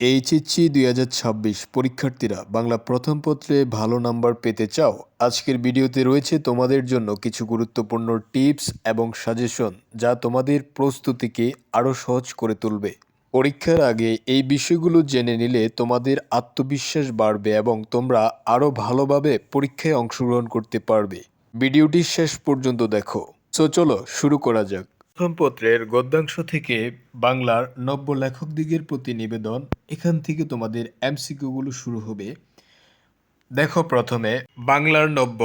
HSC 2026 পরীক্ষার্থীরা বাংলা প্রথম পত্রে ভালো নাম্বার পেতে চাও? আজকের ভিডিওতে রয়েছে তোমাদের জন্য কিছু গুরুত্বপূর্ণ টিপস এবং সাজেশন যা তোমাদের প্রস্তুতিকে আরও সহজ করে তুলবে। পরীক্ষার আগে এই বিষয়গুলো জেনে নিলে তোমাদের আত্মবিশ্বাস বাড়বে এবং তোমরা আরও ভালোভাবে পরীক্ষায় অংশগ্রহণ করতে পারবে। ভিডিওটি শেষ পর্যন্ত দেখো। চলো শুরু করা যাক। প্রথম পত্রের গদ্যাংশ থেকে বাংলার নব্য লেখকদিগের প্রতি নিবেদন, এখান থেকে তোমাদের এমসিকিউগুলো শুরু হবে। দেখো, প্রথমে বাংলার নব্য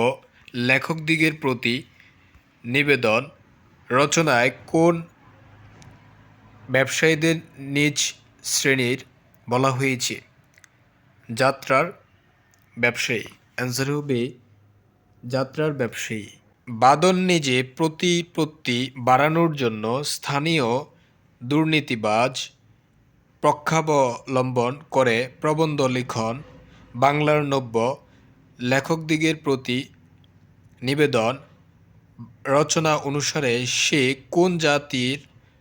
লেখকদিগের প্রতি নিবেদন রচনায় কোন ব্যবসায়ীদের নিজ শ্রেণীর বলা হয়েছে? যাত্রার ব্যবসায়ী। অ্যান্সার হবে যাত্রার ব্যবসায়ী। বাদন নিজে প্রতিপত্তি বাড়ানোর জন্য স্থানীয় দুর্নীতিবাজ পক্ষাবলম্বন করে প্রবন্ধ লিখন। বাংলার নব্য লেখকদিগের প্রতি নিবেদন রচনা অনুসারে সে কোন জাতির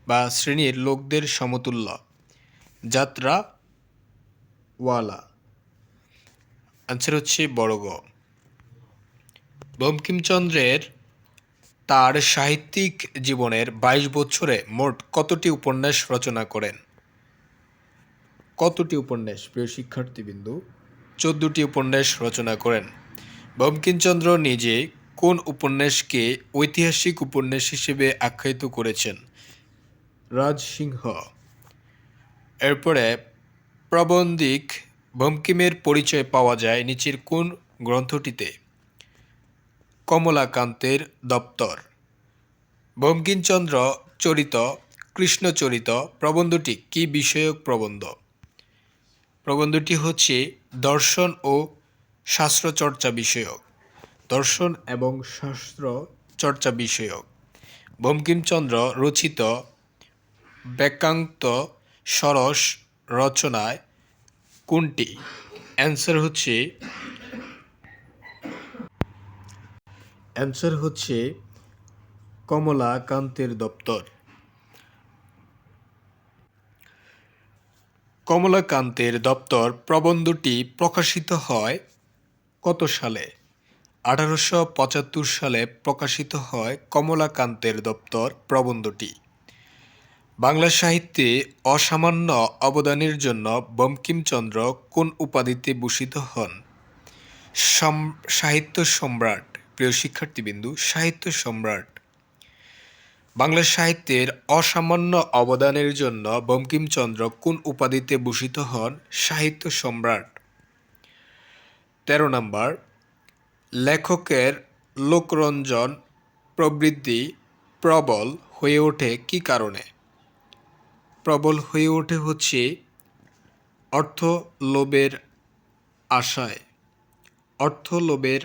বা শ্রেণীর লোকদের সমতুল্য? যাত্রাওয়ালা। আনসার হচ্ছে বড় গ। বঙ্কিমচন্দ্রের তার সাহিত্যিক জীবনের 22 বছরে মোট কতটি উপন্যাস রচনা করেন? কতটি উপন্যাস প্রিয় শিক্ষার্থীবৃন্দু? 14টি উপন্যাস রচনা করেন। বঙ্কিমচন্দ্র নিজে কোন উপন্যাসকে ঐতিহাসিক উপন্যাস হিসেবে আখ্যায়িত করেছেন? রাজসিংহ। এরপরে প্রাবন্ধিক বঙ্কিমের পরিচয় পাওয়া যায় নিচের কোন গ্রন্থটিতে? কমলাকান্তের দপ্তর। বঙ্কিমচন্দ্র চরিত কৃষ্ণচরিত প্রবন্ধটি কি বিষয়ক প্রবন্ধ? প্রবন্ধটি হচ্ছে দর্শন ও শাস্ত্রচর্চা বিষয়ক। দর্শন এবং শাস্ত্র চর্চা বিষয়ক। বঙ্কিমচন্দ্র রচিত বেকান্ত সরস রচনায় কোনটি? অ্যান্সার হচ্ছে কমলাকান্তের দপ্তর। কমলাকান্তের দপ্তর প্রবন্ধটি প্রকাশিত হয় কত সালে? 1875 সালে প্রকাশিত হয় কমলাকান্তের দপ্তর প্রবন্ধটি। বাংলা সাহিত্যে অসামান্য অবদানের জন্য বঙ্কিমচন্দ্র কোন উপাধিতে ভূষিত হন? সাহিত্য সম্রাট। প্রিয় শিক্ষার্থীবৃন্দু, সাহিত্য সম্রাট। বাংলা সাহিত্যের অসামান্য অবদানের জন্য বঙ্কিমচন্দ্র কোন উপাধিতে ভূষিত হন? সাহিত্য সম্রাট। 13 নম্বর, লেখকের লোকরঞ্জন প্রবৃত্তি প্রবল হয়ে ওঠে কি কারণে? প্রবল হয়ে ওঠে হচ্ছে অর্থ লোভের আশায়। অর্থ লোভের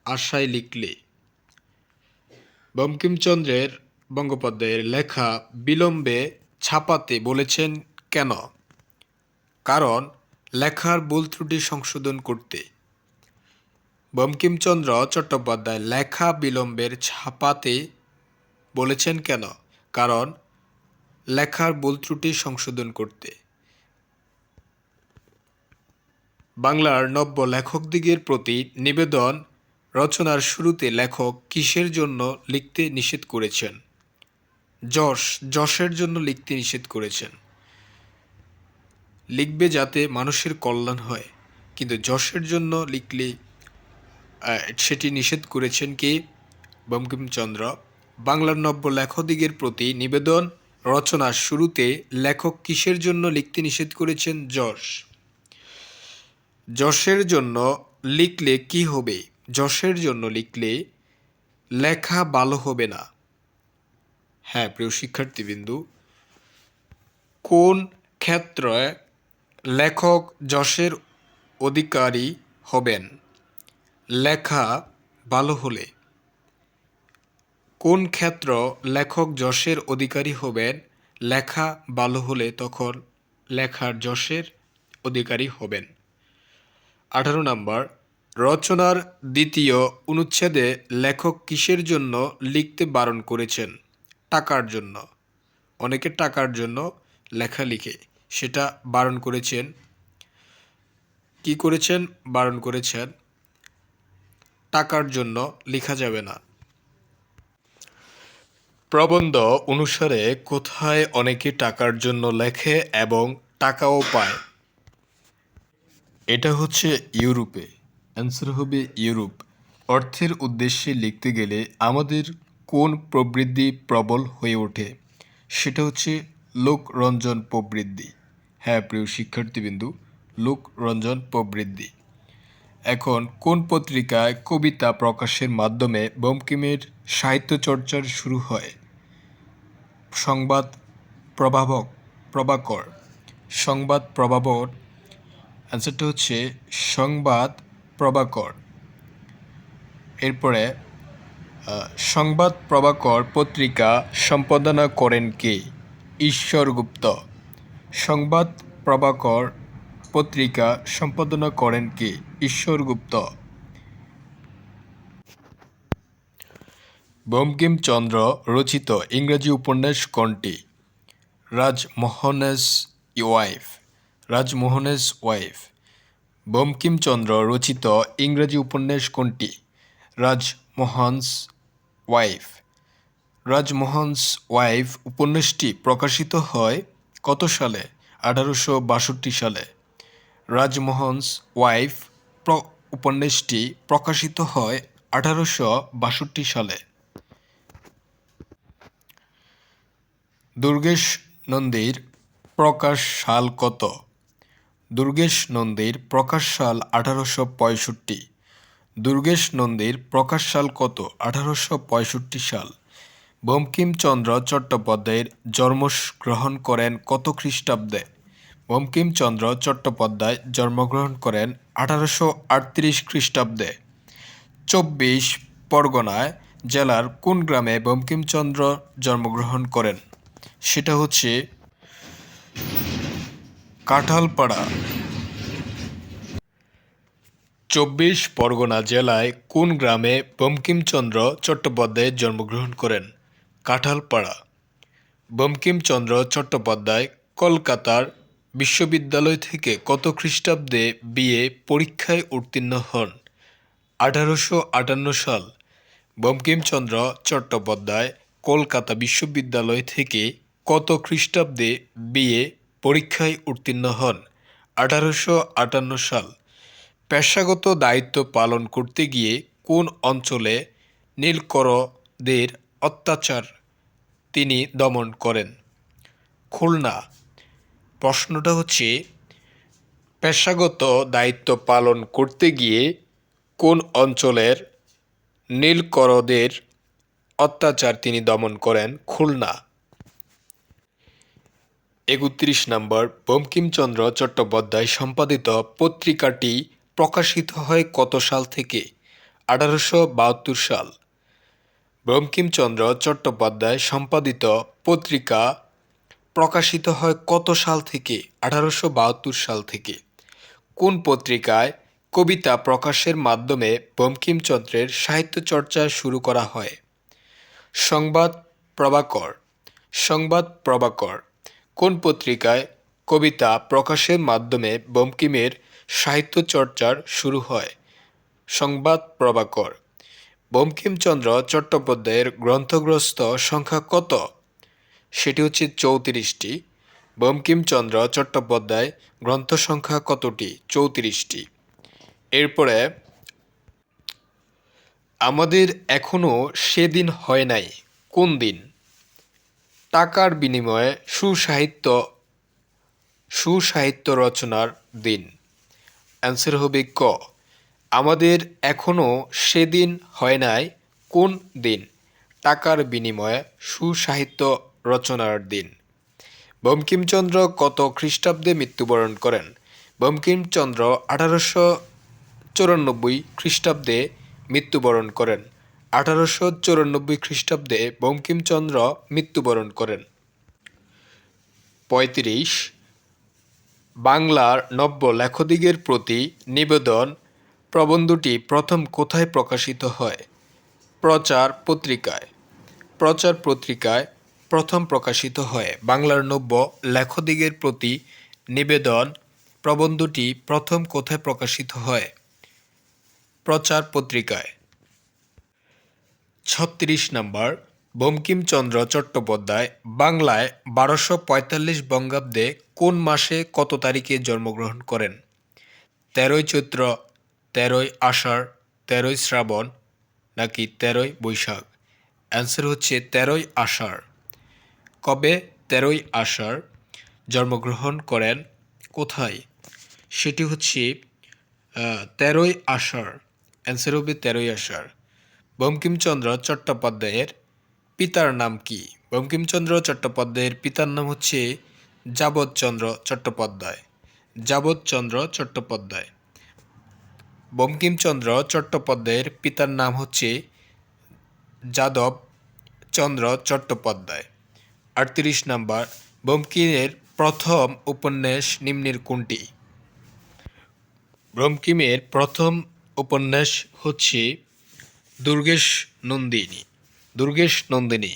আশায় লিখলে। বঙ্কিমচন্দ্রের বন্দ্যোপাধ্যায়ের লেখা বিলম্বে ছাপাতে বলেছেন কেন? কারণ লেখার ভুল ত্রুটি সংশোধন করতে। বঙ্কিমচন্দ্র চট্টোপাধ্যায় লেখা বিলম্বের ছাপাতে বলেছেন কেন? কারণ লেখার ভুল ত্রুটি সংশোধন করতে। বাংলার নব্য লেখকদিগের প্রতি নিবেদন রচনার শুরুতে লেখক কিসের জন্য লিখতে নিষেধ করেছেন? যশের জন্য লিখতে নিষেধ করেছেন। লিখবে যাতে মানুষের কল্যাণ হয়, কিন্তু যশের জন্য লিখলে সেটি নিষেধ করেছেন কে? বঙ্কিমচন্দ্র। বাংলার নব্য লেখকদিগের প্রতি নিবেদন রচনার শুরুতে লেখক কিসের জন্য লিখতে নিষেধ করেছেন? যশের জন্য লিখলে কি হবে? যশের জন্য লিখলে লেখা ভালো হবে না। হ্যাঁ প্রিয় শিক্ষার্থীবৃন্দু, কোন ক্ষেত্রে লেখক যশের অধিকারী হবেন? লেখা ভালো হলে। কোন ক্ষেত্র লেখক যশের অধিকারী হবেন? লেখা ভালো হলে তখন লেখার যশের অধিকারী হবেন। 18 নম্বর, রচনার দ্বিতীয় অনুচ্ছেদে লেখক কিসের জন্য লিখতে বারণ করেছেন? টাকার জন্য। অনেকে টাকার জন্য লেখা লিখে, সেটা বারণ করেছেন। কি করেছেন? বারণ করেছেন টাকার জন্য লেখা যাবে না। প্রবন্ধ অনুসারে কোথায় অনেকে টাকার জন্য লেখে এবং টাকাও পায়? এটা হচ্ছে ইউরোপে। অ্যান্সার হবে ইউরোপ। অর্থের উদ্দেশ্যে লিখতে গেলে আমাদের কোন প্রবৃদ্ধি প্রবল হয়ে ওঠে? সেটা হচ্ছে লোকরঞ্জন প্রবৃদ্ধি। হ্যাঁ প্রিয় শিক্ষার্থীবিন্দু, লোকরঞ্জন প্রবৃদ্ধি। এখন কোন পত্রিকায় কবিতা প্রকাশের মাধ্যমে বঙ্কিমের সাহিত্যচর্চার শুরু হয়? সংবাদ প্রভাকর। সংবাদ প্রভাকর। অ্যান্সারটা হচ্ছে সংবাদ প্রভাকর। এরপরে সংবাদ প্রভাকর পত্রিকা সম্পাদনা করেন কে? ঈশ্বর গুপ্ত। সংবাদ প্রভাকর পত্রিকা সম্পাদনা করেন কে? ঈশ্বর গুপ্ত। বঙ্কিমচন্দ্র রচিত ইংরেজি উপন্যাস কোনটি? রাজমোহনস ওয়াইফ। রাজমোহনস ওয়াইফ। বঙ্কিমচন্দ্র রচিত ইংরেজি উপন্যাস কোনটি? রাজমোহনস ওয়াইফ। রাজমোহনস ওয়াইফ উপন্যাসটি প্রকাশিত হয় কত সালে? 1862 সালে। রাজমোহনস ওয়াইফ উপন্যাসটি প্রকাশিত হয় 1862 সালে। দুর্গেশ নন্দীর প্রকাশ সাল কত? দুর্গেশ নন্দীর প্রকাশ সাল 1865। দুর্গেশ নন্দীর প্রকাশ সাল কত? 1865 সাল। বঙ্কিমচন্দ্র চট্টোপাধ্যায়ের জন্মগ্রহণ করেন কত খ্রিস্টাব্দে? বঙ্কিমচন্দ্র চট্টোপাধ্যায় জন্মগ্রহণ করেন 1838 খ্রিস্টাব্দে। 24 পরগনায় জেলার কোন গ্রামে বঙ্কিমচন্দ্র জন্মগ্রহণ করেন? সেটা হচ্ছে কাঁঠালপাড়া। 24 পরগনা জেলায় কোন গ্রামে বঙ্কিমচন্দ্র চট্টোপাধ্যায় জন্মগ্রহণ করেন? কাঁঠালপাড়া। বঙ্কিমচন্দ্র চট্টোপাধ্যায় কলকাতার বিশ্ববিদ্যালয় থেকে কত খ্রিস্টাব্দে বিএ পরীক্ষায় উত্তীর্ণ হন? 1858 সাল। বঙ্কিমচন্দ্র চট্টোপাধ্যায় কলকাতা বিশ্ববিদ্যালয় থেকে কত খ্রিস্টাব্দে বিএ পরীক্ষায় উত্তীর্ণ হন? 1858 সাল। পেশাগত দায়িত্ব পালন করতে গিয়ে কোন অঞ্চলে নীলকরদের অত্যাচার তিনি দমন করেন? খুলনা। প্রশ্নটা হচ্ছে পেশাগত দায়িত্ব পালন করতে গিয়ে কোন অঞ্চলের নীলকরদের অত্যাচার তিনি দমন করেন? খুলনা। 31 নম্বর, বঙ্কিমচন্দ্র চট্টোপাধ্যায় সম্পাদিত পত্রিকাটি প্রকাশিত হয় কত সাল থেকে? 1872 সাল। বঙ্কিমচন্দ্র চট্টোপাধ্যায় সম্পাদিত পত্রিকা প্রকাশিত হয় কত সাল থেকে? 1872 সাল থেকে। কোন পত্রিকায় কবিতা প্রকাশের মাধ্যমে বঙ্কিমচন্দ্রের সাহিত্যচর্চা শুরু করা হয়? সংবাদ প্রভাকর। সংবাদ প্রভাকর। কোন পত্রিকায় কবিতা প্রকাশের মাধ্যমে বঙ্কিমের সাহিত্যচর্চার শুরু হয়? সংবাদ প্রভাকর। বঙ্কিমচন্দ্র চট্টোপাধ্যায়ের গ্রন্থগ্রস্ত সংখ্যা কত? সেটি হচ্ছে 34টি। বঙ্কিমচন্দ্র চট্টোপাধ্যায় গ্রন্থ সংখ্যা কতটি? 34টি। এরপরে আমাদের এখনো সেদিন হয় নাই কোন দিন? টাকার বিনিময়ে সুসাহিত্য রচনার দিন। অ্যান্সার হবে ক। আমাদের এখনো সেদিন হয় নাই কোন দিন? টাকার বিনিময়ে সুসাহিত্য রচনার দিন। বঙ্কিমচন্দ্র কত খ্রিস্টাব্দে মৃত্যুবরণ করেন? বঙ্কিমচন্দ্র 1894 খ্রিস্টাব্দে মৃত্যুবরণ করেন। 1894 খ্রিস্টাব্দে বঙ্কিমচন্দ্র মৃত্যুবরণ করেন। 35 বাংলার নব্য লেখকদিগের প্রতি নিবেদন প্রবন্ধটি প্রথম কোথায় প্রকাশিত হয়? প্রচার পত্রিকায়। প্রচার পত্রিকায় প্রথম প্রকাশিত হয় বাংলার নব্য লেখকদিগের প্রতি নিবেদন প্রবন্ধটি প্রথম কোথায় প্রকাশিত হয়? প্রচার পত্রিকায়। ৩৬ নম্বর, বঙ্কিমচন্দ্র চট্টোপাধ্যায় বাংলায় ১২৪৫ বঙ্গাব্দে কোন মাসে কত তারিখে জন্মগ্রহণ করেন? ১৩ই চৈত্র, ১৩ই আষাঢ়, ১৩ই শ্রাবণ নাকি ১৩ই বৈশাখ? অ্যান্সার হচ্ছে ১৩ই আষাঢ়। কবে? ১৩ই আষাঢ় জন্মগ্রহণ করেন। কোথায়? সেটি হচ্ছে ১৩ই আষাঢ়। অ্যান্সার হবে ১৩ই আষাঢ়। বঙ্কিমচন্দ্র চট্টোপাধ্যায়ের পিতার নাম কি? বঙ্কিমচন্দ্র চট্টোপাধ্যায়ের পিতার নাম হচ্ছে যাবৎচন্দ্র চট্টোপাধ্যায়। যাবৎচন্দ্র চট্টোপাধ্যায়। বঙ্কিমচন্দ্র চট্টোপাধ্যায়ের পিতার নাম হচ্ছে যাদব চন্দ্র চট্টোপাধ্যায়। ৩৮ নম্বর, বঙ্কিমের প্রথম উপন্যাস নিম্নের কোনটি? বঙ্কিমের প্রথম উপন্যাস হচ্ছে দুর্গেশ নন্দিনী। দুর্গেশ নন্দিনী।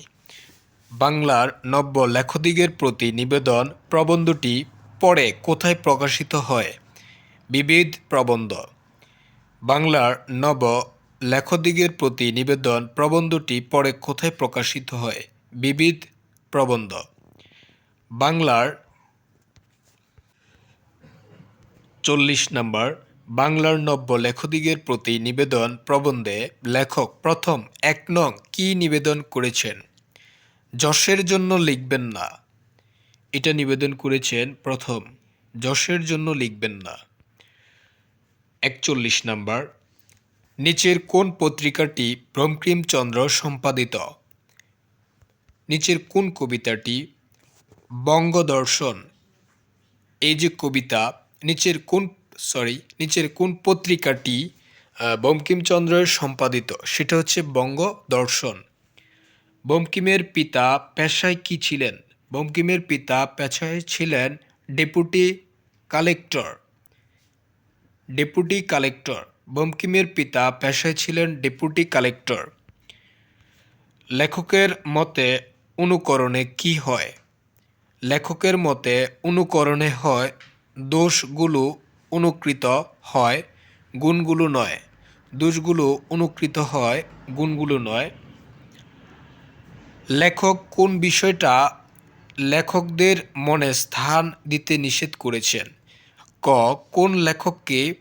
বাংলার নব্য লেখকদিগের প্রতি নিবেদন প্রবন্ধটি পরে কোথায় প্রকাশিত হয়? বিবিধ প্রবন্ধ। বাংলার নব লেখকদিগের প্রতি নিবেদন প্রবন্ধটি পরে কোথায় প্রকাশিত হয়? বিবিধ প্রবন্ধ। বাংলার ৪০ নম্বর, বাংলার নব্য লেখকদিগের প্রতি নিবেদন প্রবন্ধে লেখক প্রথম ১ নং কী নিবেদন করেছেন? যশের জন্য লিখবেন না। এটা নিবেদন করেছেন প্রথম, যশের জন্য লিখবেন না। ৪১ নম্বর, নিচের কোন পত্রিকাটি বঙ্কিমচন্দ্র সম্পাদিত? নিচের কোন কবিতাটি বঙ্গদর্শন এই যে কবিতা, নিচের কোন পত্রিকাটি বঙ্কিমচন্দ্রের সম্পাদিত? সেটা হচ্ছে বঙ্গদর্শন। বঙ্কিমের পিতা পেশায় কি ছিলেন? বঙ্কিমের পিতা পেশায় ছিলেন ডেপুটি কালেক্টর। Deputy collector. বঙ্কিমের পিতা পেশায় ছিলেন ডেপুটি কালেক্টর। লেখকের মতে অনুকরণে কি হয়? লেখকের মতে অনুকরণে হয় দোষগুলো অনুকৃত হয়, গুণগুলো নয়। দোষগুলো অনুকৃত হয়, গুণগুলো নয়। লেখক কোন বিষয়টা লেখকদের মনে স্থান দিতে নিষেধ করেছেন? ক. কোন লেখককে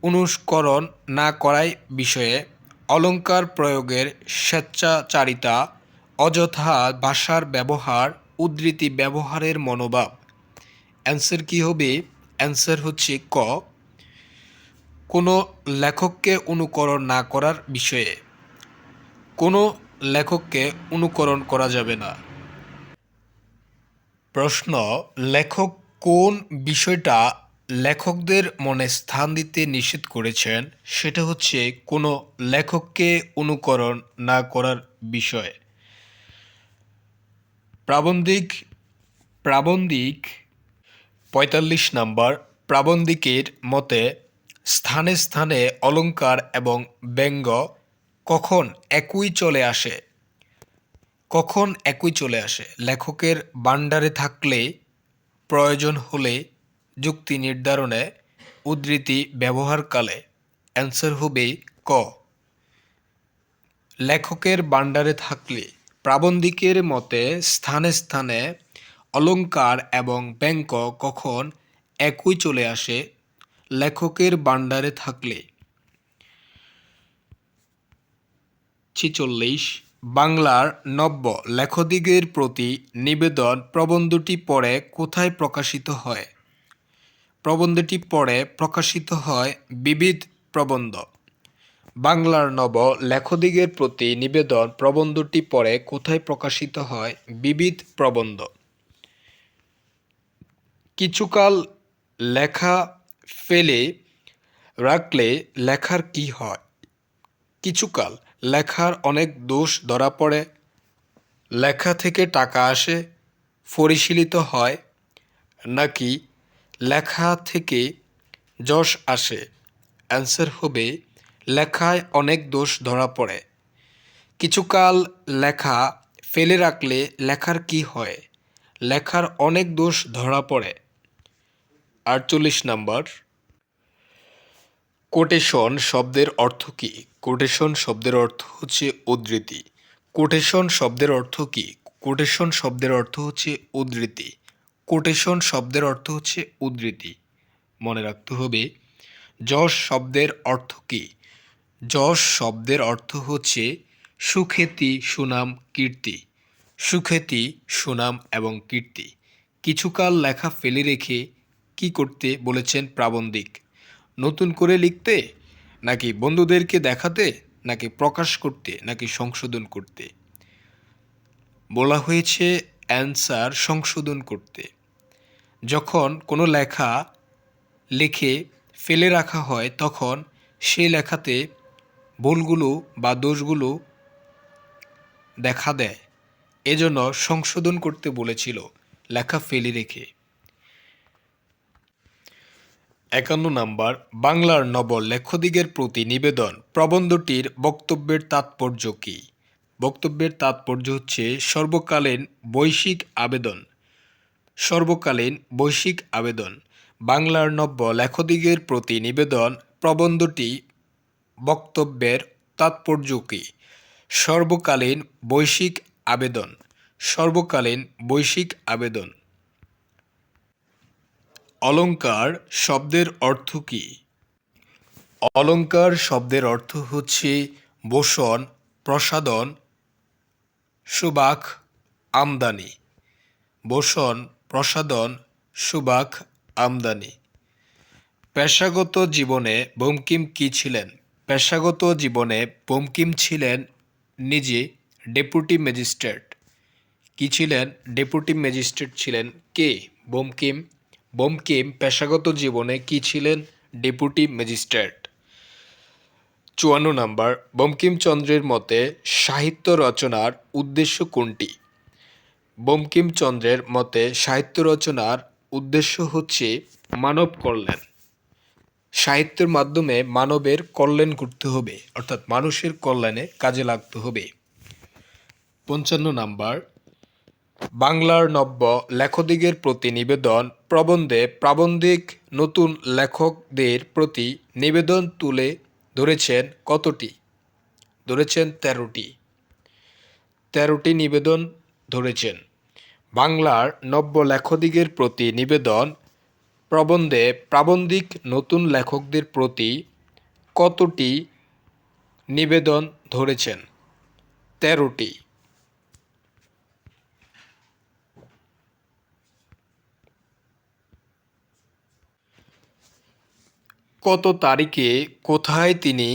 অনুকরণ না করার বিষয়ে? অলঙ্কার প্রয়োগের স্বেচ্ছাচারিতা, অযথা ভাষার ব্যবহার, উদ্ধৃতি ব্যবহারের মনোভাব। অ্যান্সার কি হবে? অ্যান্সার হচ্ছে ক. কোনো লেখককে অনুকরণ না করার বিষয়ে। কোনো লেখককে অনুকরণ করা যাবে না। প্রশ্ন, লেখক কোন বিষয়টা লেখকদের মনে স্থান দিতে নিষেধ করেছেন? সেটা হচ্ছে কোনো লেখককে অনুকরণ না করার বিষয়। প্রাবন্ধিক ৪৫ নম্বর, প্রাবন্ধিকের মতে স্থানে স্থানে অলঙ্কার এবং ব্যঙ্গ কখন একই চলে আসে? কখন একই চলে আসে? লেখকের ভাণ্ডারে থাকলে, প্রয়োজন হলে, যুক্তি নির্ধারণে, উদ্ধৃতি ব্যবহারকালে। অ্যান্সার হবে ক. লেখকের ভাণ্ডারে থাকলে। প্রাবন্ধিকের মতে স্থানে স্থানে অলঙ্কার এবং ব্যঙ্গ কখন একই চলে আসে? লেখকের ভাণ্ডারে থাকলে। ৪৬, বাংলার নব্য লেখকদিগের প্রতি নিবেদন প্রবন্ধটি পরে কোথায় প্রকাশিত হয়? প্রবন্ধটি পরে প্রকাশিত হয় বিবিধ প্রবন্ধ। বাংলার নব লেখকদিগের প্রতি নিবেদন প্রবন্ধটি পরে কোথায় প্রকাশিত হয়? বিবিধ প্রবন্ধ। কিছুকাল লেখা ফেলে রাখলে লেখার কি হয়? কিছুকাল লেখার অনেক দোষ ধরা পড়ে, লেখা থেকে টাকা আসে, পরিশীলিত হয়, নাকি লেখা থেকে যশ আসে? অ্যান্সার হবে লেখায় অনেক দোষ ধরা পড়ে। কিছুকাল লেখা ফেলে রাখলে লেখার কি হয়? লেখার অনেক দোষ ধরা পড়ে। 48 নাম্বার, কোটেশন শব্দের অর্থ কী? কোটেশন শব্দের অর্থ হচ্ছে উদ্ধৃতি। কোটেশন শব্দের অর্থ কী? কোটেশন শব্দের অর্থ হচ্ছে উদ্ধৃতি। কোটেশন শব্দের অর্থ হচ্ছে উদ্ধৃতি। মনে রাখতে হবে। যশ শব্দের অর্থ কী? যশ শব্দের অর্থ হচ্ছে সুখ্যাতি, সুনাম, কীর্তি। সুখ্যাতি, সুনাম এবং কীর্তি। কিছুকাল লেখা ফেলে রেখে কি করতে বলেছেন প্রাবন্ধিক? নতুন করে লিখতে, নাকি বন্ধুদেরকে দেখাতে, নাকি প্রকাশ করতে, নাকি সংশোধন করতে? বলা হয়েছে অ্যান্সার সংশোধন করতে। যখন কোনো লেখা লিখে ফেলে রাখা হয় তখন সেই লেখাতে ভুলগুলো বা দোষগুলো দেখা দেয়, এজন্য সংশোধন করতে বলেছিল লেখা ফেলে রেখে। 51 নাম্বার, বাংলার নব লেখকদিগের প্রতি নিবেদন প্রবন্ধটির বক্তব্যের তাৎপর্য কী? বক্তব্যের তাৎপর্য হচ্ছে সর্বকালীন বৈশ্বিক আবেদন। সর্বকালীন বৈশ্বিক আবেদন। বাংলার নব্য লেখকদিগের প্রতি নিবেদন প্রবন্ধটি বক্তব্যের তাৎপর্য কী? সর্বকালীন বৈশ্বিক আবেদন। সর্বকালীন বৈশ্বিক আবেদন। অলংকার শব্দের অর্থ কী? অলংকার শব্দের অর্থ হচ্ছে ভূষণ, প্রসাধন, সুবাখ, আমদানি। ভূষণ, প্রসাধন, সুবাখ, আমদানি। পেশাগত জীবনে বঙ্কিম কী ছিলেন? পেশাগত জীবনে বঙ্কিম ছিলেন নিজে ডেপুটি ম্যাজিস্ট্রেট। কি ছিলেন? ডেপুটি ম্যাজিস্ট্রেট ছিলেন কে? বঙ্কিম। বঙ্কিম পেশাগত জীবনে কি ছিলেন? Deputy magistrate. 54 নাম্বার, বঙ্কিমচন্দ্রের মতে সাহিত্য রচনার উদ্দেশ্য কোনটি? বঙ্কিমচন্দ্রের মতে সাহিত্য রচনার উদ্দেশ্য হচ্ছে মানব কল্যাণ। সাহিত্যের মাধ্যমে মানবের কল্যাণ করতে হবে, অর্থাৎ মানুষের কল্যাণে কাজে লাগতে হবে। 55 নাম্বার, বাংলার নব্য লেখকদিগের প্রতি নিবেদন প্রবন্ধে প্রাবন্ধিক নতুন লেখকদের প্রতি নিবেদন তুলে ধরেছেন কতটি? ধরেছেন 13টি। 13টি নিবেদন ধরেছেন। বাংলার নব্য লেখকদিগের প্রতি নিবেদন প্রবন্ধে প্রাবন্ধিক নতুন লেখকদের প্রতি কতটি নিবেদন ধরেছেন? 13টি। কত তারিখে কোথায় তিনি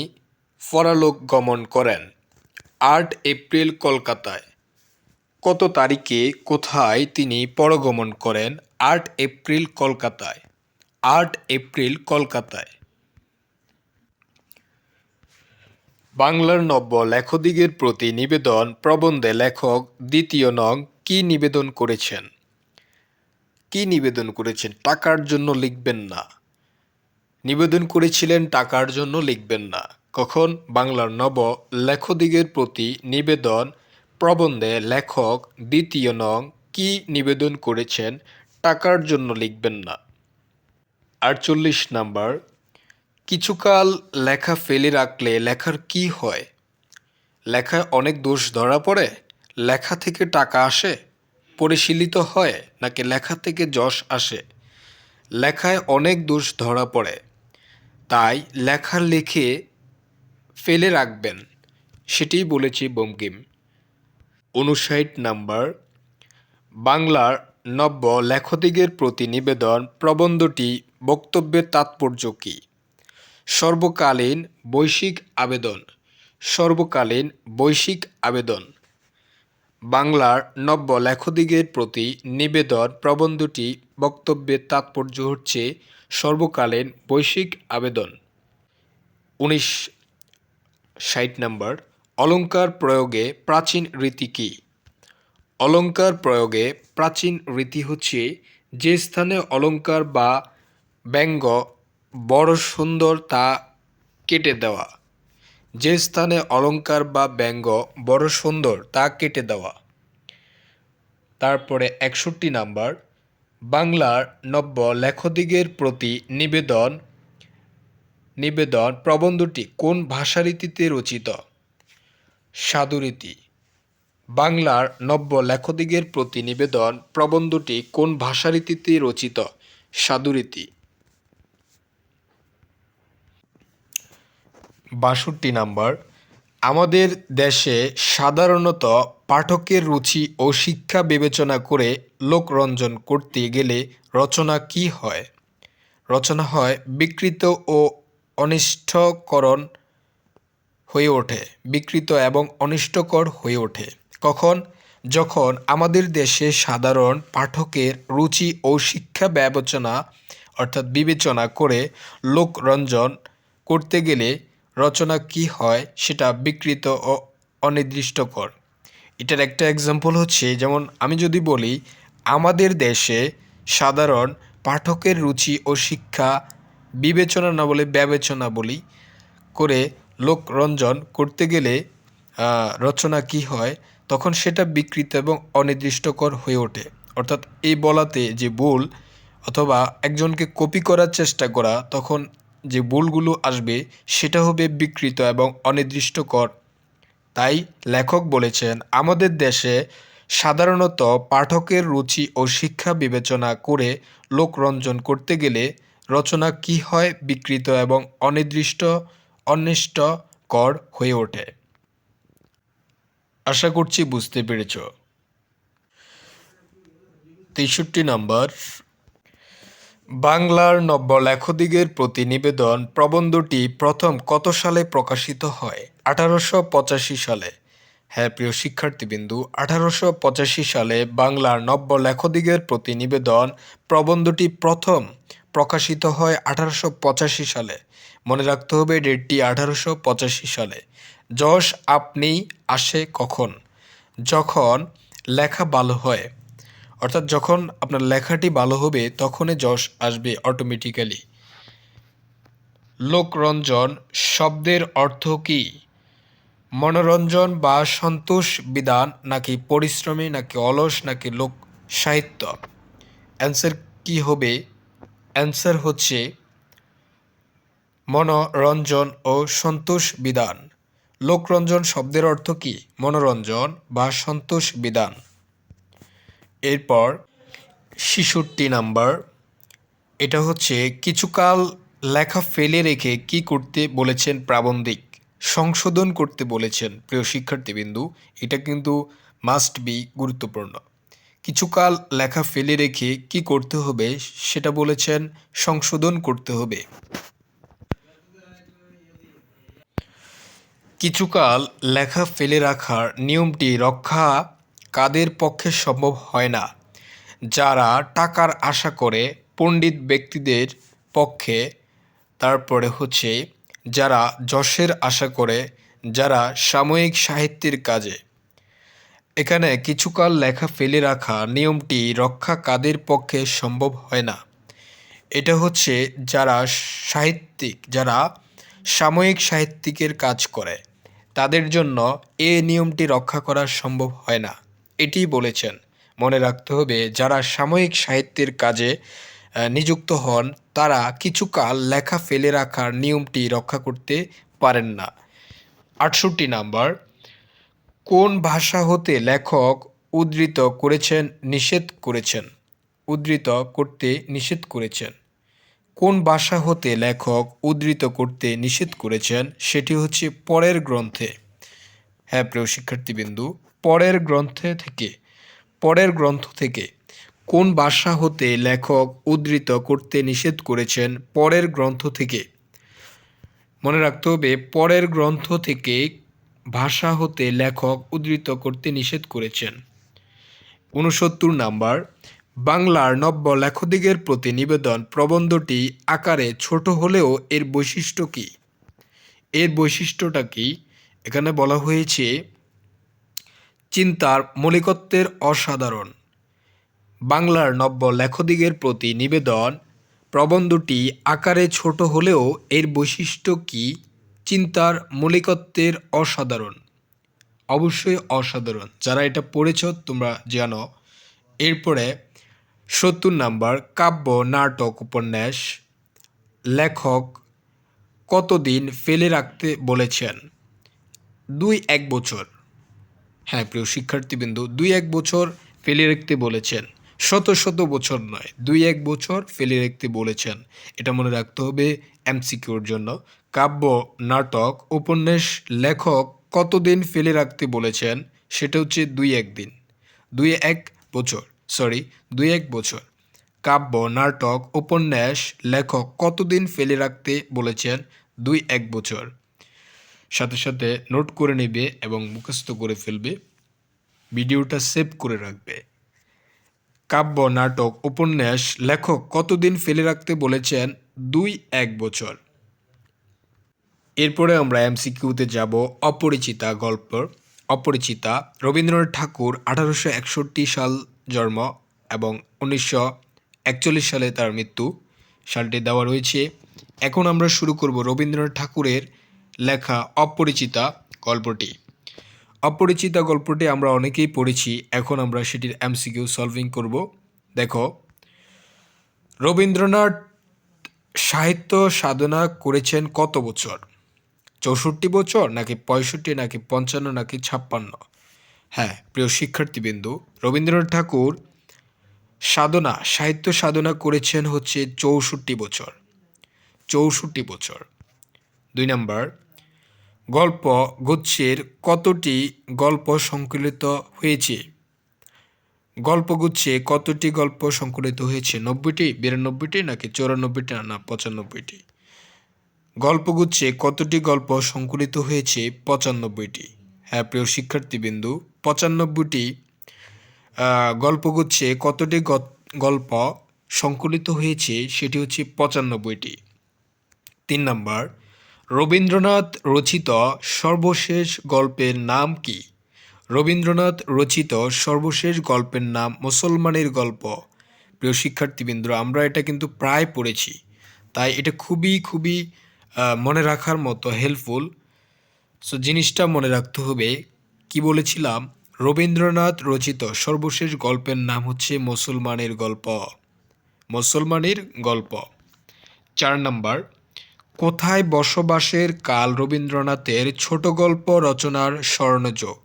পরলোক গমন করেন? 8 এপ্রিল কলকাতায়। কত তারিখে কোথায় তিনি পরগমন করেন? 8 এপ্রিল কলকাতায়। 8 এপ্রিল কলকাতায়। বাংলার নব্য লেখকদিগের প্রতি নিবেদন প্রবন্ধে লেখক দ্বিতীয় নং কি নিবেদন করেছেন? কি নিবেদন করেছেন? টাকার জন্য লিখবেন না। নিবেদন করেছিলেন টাকার জন্য লিখবেন না। কখন? বাংলার নব লেখকদিগের প্রতি নিবেদন প্রবন্ধে লেখক দ্বিতীয় নং কি নিবেদন করেছেন? টাকার জন্য লিখবেন না। 48 নাম্বার, কিছুকাল লেখা ফেলে রাখলে লেখার কি হয়? লেখায় অনেক দোষ ধরা পড়ে? লেখা থেকে টাকা আসে? পরিশীলিত হয়? নাকি লেখা থেকে যশ আসে? লেখায় অনেক দোষ ধরা পড়ে, তাই লেখা লিখে ফেলে রাখবেন, সেটিই বলেছি বঙ্কিম। 59 নাম্বার, বাংলার নব্য লেখকদিগের প্রতি নিবেদন প্রবন্ধটি বক্তব্যের তাৎপর্য কী? সর্বকালীন বৈশ্বিক আবেদন। সর্বকালীন বৈশ্বিক আবেদন। বাংলার নব্য লেখকদিগের প্রতি নিবেদন প্রবন্ধটি বক্তব্যের তাৎপর্য হচ্ছে সর্বকালীন বৈশ্বিক আবেদন। 60 নাম্বার, অলংকার প্রয়োগে প্রাচীন রীতি কী? অলংকার প্রয়োগে প্রাচীন রীতি হচ্ছে যে স্থানে অলংকার বা ব্যঙ্গ বড় সুন্দর তা কেটে দেওয়া। যে স্থানে অলংকার বা ব্যঙ্গ বড় সুন্দর তা কেটে দেওয়া। তারপরে 61 নাম্বার, বাংলার নব্য লেখকদিগের প্রতি নিবেদন প্রবন্ধটি কোন ভাষারীতিতে রচিত? সাধুরীতি। বাংলার নব্য লেখকদিগের প্রতি নিবেদন প্রবন্ধটি কোন ভাষারীতিতে রচিত? সাধুরীতি। ৬২ নাম্বার, আমাদের দেশে সাধারণত পাঠকের রুচি ও শিক্ষা বিবেচনা করে লোকরঞ্জন করতে গেলে রচনা কি হয়? রচনা হয় বিকৃত ও অনিষ্টকরণ হয়ে ওঠে। বিকৃত এবং অনিষ্টকর হয়ে ওঠে কখন? যখন আমাদের দেশে সাধারণ পাঠকের রুচি ও শিক্ষা বিবেচনা করে লোকরঞ্জন করতে গেলে রচনা কি হয় সেটা বিকৃত ও অনির্দিষ্টকর। এটার একটা এক্সাম্পল হচ্ছে, যেমন আমি যদি বলি আমাদের দেশে সাধারণ পাঠকের রুচি ও শিক্ষা বিবেচনা না বলে বিবেচনা বলি করে লোকরঞ্জন করতে গেলে রচনা কি হয়, তখন সেটা বিকৃত এবং অনির্দিষ্টকর হয়ে ওঠে। অর্থাৎ এই বলাতে যে ভুল অথবা একজনকে কপি করার চেষ্টা করা, তখন যে ভুলগুলো আসবে সেটা হবে বিকৃত এবং অনির্দিষ্টকর। তাই লেখক বলেছেন আমাদের দেশে সাধারণত পাঠকের রুচি ও শিক্ষা বিবেচনা করে লোকরঞ্জন করতে গেলে রচনা কি হয়? বিকৃত এবং অনিষ্টকর হয়ে ওঠে। আশা করছি বুঝতে পেরেছ। ৬৩ নম্বর, বাংলার নব্য লেখকদিগের প্রতি নিবেদন প্রবন্ধটি প্রথম কত সালে প্রকাশিত হয়? 1885 সালে। হ্যাঁ প্রিয় শিক্ষার্থীবৃন্দু, 1885 সালে বাংলার নব্য লেখকদিগের প্রতি নিবেদন প্রবন্ধটি প্রথম প্রকাশিত হয় 1885 সালে। মনে রাখতে হবে ডেটটি 1885 সালে। যশ আপনি আসে কখন? যখন লেখা ভালো হয়, অর্থাৎ যখন আপনার লেখাটি ভালো হবে তখনই যশ আসবে অটোমেটিক্যালি। লোকরঞ্জন শব্দের অর্থ কী? মনোরঞ্জন বা সন্তোষ বিধান, নাকি পরিশ্রমী, নাকি অলস, নাকি লোক সাহিত্য? অ্যান্সার কি হবে? অ্যান্সার হচ্ছে মনোরঞ্জন ও সন্তোষ বিধান। লোকরঞ্জন শব্দের অর্থ কী? মনোরঞ্জন বা সন্তোষ বিধান। এরপর ৬৬ নাম্বার, এটা হচ্ছে কিছুকাল লেখা ফেলে রেখে কি করতে বলেছেন প্রাবন্ধিক? সংশোধন করতে বলেছেন। প্রিয় শিক্ষার্থীবৃন্দু, এটা কিন্তু মাস্ট বি গুরুত্বপূর্ণ। কিছুকাল লেখা ফেলে রেখে কি করতে হবে সেটা বলেছেন সংশোধন করতে হবে। কিছুকাল লেখা ফেলে রাখার নিয়মটি রক্ষা কাদের পক্ষে সম্ভব হয় না? যারা টাকার আশা করে পণ্ডিত ব্যক্তিদের পক্ষে। তারপরে হচ্ছে যারা যশের আশা করে, যারা সাময়িক সাহিত্যের কাজে। এখানে কিছুকাল লেখা ফেলে রাখা নিয়মটি রক্ষা কাদের পক্ষে সম্ভব হয় না? এটা হচ্ছে যারা যারা সাময়িক সাহিত্যিকের কাজ করে তাদের জন্য এই নিয়মটি রক্ষা করা সম্ভব হয় না, এটি বলেছেন। মনে রাখতে হবে যারা সাময়িক সাহিত্যের কাজে নিযুক্ত হন তারা কিছুকাল লেখা ফেলে রাখার নিয়মটি রক্ষা করতে পারেন না। ৬৮ নাম্বার, কোন ভাষা হতে লেখক উদ্ধৃত করতে নিষেধ করেছেন? কোন ভাষা হতে লেখক উদ্ধৃত করতে নিষেধ করেছেন? সেটি হচ্ছে পরের গ্রন্থে। হ্যাঁ প্রিয় শিক্ষার্থীবৃন্দু, পরের গ্রন্থ থেকে কোন ভাষা হতে লেখক উদ্ধৃত করতে নিষেধ করেছেন? পরের গ্রন্থ থেকে। মনে রাখতে হবে পরের গ্রন্থ থেকে ভাষা হতে লেখক উদ্ধৃত করতে নিষেধ করেছেন। ৬৯ নাম্বার, বাংলার নব্য লেখকদিগের প্রতি নিবেদন প্রবন্ধটি আকারে ছোট হলেও এর বৈশিষ্ট্য কী? এর বৈশিষ্ট্যটা কি? এখানে বলা হয়েছে চিন্তার মৌলিকত্বের অসাধারণ। বাংলার নব্য লেখকদিগের প্রতি নিবেদন প্রবন্ধটি আকারে ছোট হলেও এর বৈশিষ্ট্য কী? চিন্তার মৌলিকত্বের অসাধারণ। অবশ্যই অসাধারণ। যারা এটা পড়েছ তোমরা জানো। এরপরে 70 নাম্বার, কাব্য, নাটক, উপন্যাস লেখক কতদিন ফেলে রাখতে বলেছেন? 2-1 বছর। হ্যাঁ প্রিয় শিক্ষার্থীবৃন্দ, 2-1 বছর ফেলে রাখতে বলেছেন, শত শত বছর নয়, 2-1 বছর ফেলে রাখতে বলেছেন। এটা মনে রাখতে হবে এমসিকিউর জন্য। কাব্য, নাটক, উপন্যাস লেখক কতদিন ফেলে রাখতে বলেছেন? সেটা হচ্ছে 2-1 দিন, 2-1 বছর, সরি 2-1 বছর। কাব্য, নাটক, উপন্যাস লেখক কতদিন ফেলে রাখতে বলেছেন? 2-1 বছর। সাথে সাথে নোট করে নেবে এবং মুখস্থ করে ফেলবে, ভিডিওটা সেভ করে রাখবে। কাব্য, নাটক, উপন্যাস লেখক কতদিন ফেলে রাখতে বলেছেন? 2-1 বছর। এরপরে আমরা এমসিকিউতে যাব। অপরিচিতা গল্প। অপরিচিতা, রবীন্দ্রনাথ ঠাকুর 1861 সাল জন্ম এবং 1941 সালে তার মৃত্যু, সালটি দেওয়া রয়েছে। এখন আমরা শুরু করব রবীন্দ্রনাথ ঠাকুরের লেখা অপরিচিতা গল্পটি। অপরিচিতা গল্পটি আমরা অনেকেই পড়েছি, এখন আমরা সেটির এমসিকিউ সলভিং করব। দেখো, রবীন্দ্রনাথ সাহিত্য সাধনা করেছেন কত বছর? 64 বছর, নাকি 65, নাকি 55, নাকি 56? হ্যাঁ প্রিয় শিক্ষার্থীবৃন্দু, রবীন্দ্রনাথ ঠাকুর সাহিত্য সাধনা করেছেন হচ্ছে 64 বছর। 64 বছর। 2 নাম্বার, গল্প গুচ্ছের কতটি গল্প সংকলিত হয়েছে? গল্পগুচ্ছে কতটি গল্প সংকলিত হয়েছে? 90টি, 92টি, নাকি 94টি, না 95টি? গল্পগুচ্ছে কতটি গল্প সংকলিত হয়েছে? 95টি। হ্যাঁ প্রিয় শিক্ষার্থীবৃন্দু, 95টি গল্পগুচ্ছে কতটি গল্প সংকলিত হয়েছে? সেটি হচ্ছে 95টি। 3 নাম্বার, রবীন্দ্রনাথ রচিত সর্বশেষ গল্পের নাম কি? রবীন্দ্রনাথ রচিত সর্বশেষ গল্পের নাম মুসলমানের গল্প। প্রিয় শিক্ষার্থীবৃন্দ, আমরা এটা কিন্তু প্রায় পড়েছি, তাই এটা খুবই খুবই মনে রাখার মতো হেল্পফুল। সো জিনিসটা মনে রাখতে হবে, কি বলেছিলাম? রবীন্দ্রনাথ রচিত সর্বশেষ গল্পের নাম হচ্ছে মুসলমানের গল্প। মুসলমানের গল্প। 4 নাম্বার, কোথায় বসবাসের কাল রবীন্দ্রনাথের ছোট গল্প রচনার স্বর্ণযুগ?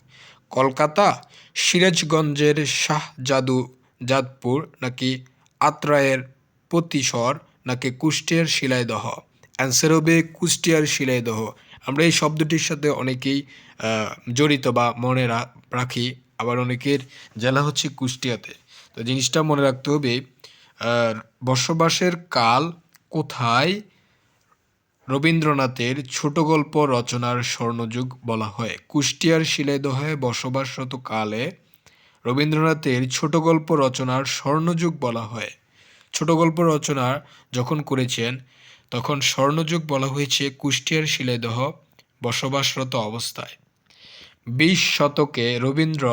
কলকাতা, সিরাজগঞ্জের শাহজাদপুর, নাকি আত্রাইয়ের প্রতিশর, নাকি কুষ্টিয়ার শিলাইদহ? অ্যান্সার হবে কুষ্টিয়ার শিলাইদহ। আমরা এই শব্দটির সাথে অনেকেই জড়িত বা মনে রাখি, আবার অনেকের জেলা হচ্ছে কুষ্টিয়াতে। তো জিনিসটা মনে রাখতে হবে, বসবাসের কাল কোথায় রবীন্দ্রনাথের ছোট গল্প রচনার স্বর্ণযুগ বলা হয়? কুষ্টিয়ার শিলাইদহে বসবাসরত কালে রবীন্দ্রনাথের ছোট গল্প রচনার স্বর্ণযুগ বলা হয়। ছোট গল্প রচনা যখন করেছেন তখন স্বর্ণযুগ বলা হয়েছে কুষ্টিয়ার শিলাইদহ বসবাসরত অবস্থায়। 20 শতকে রবীন্দ্র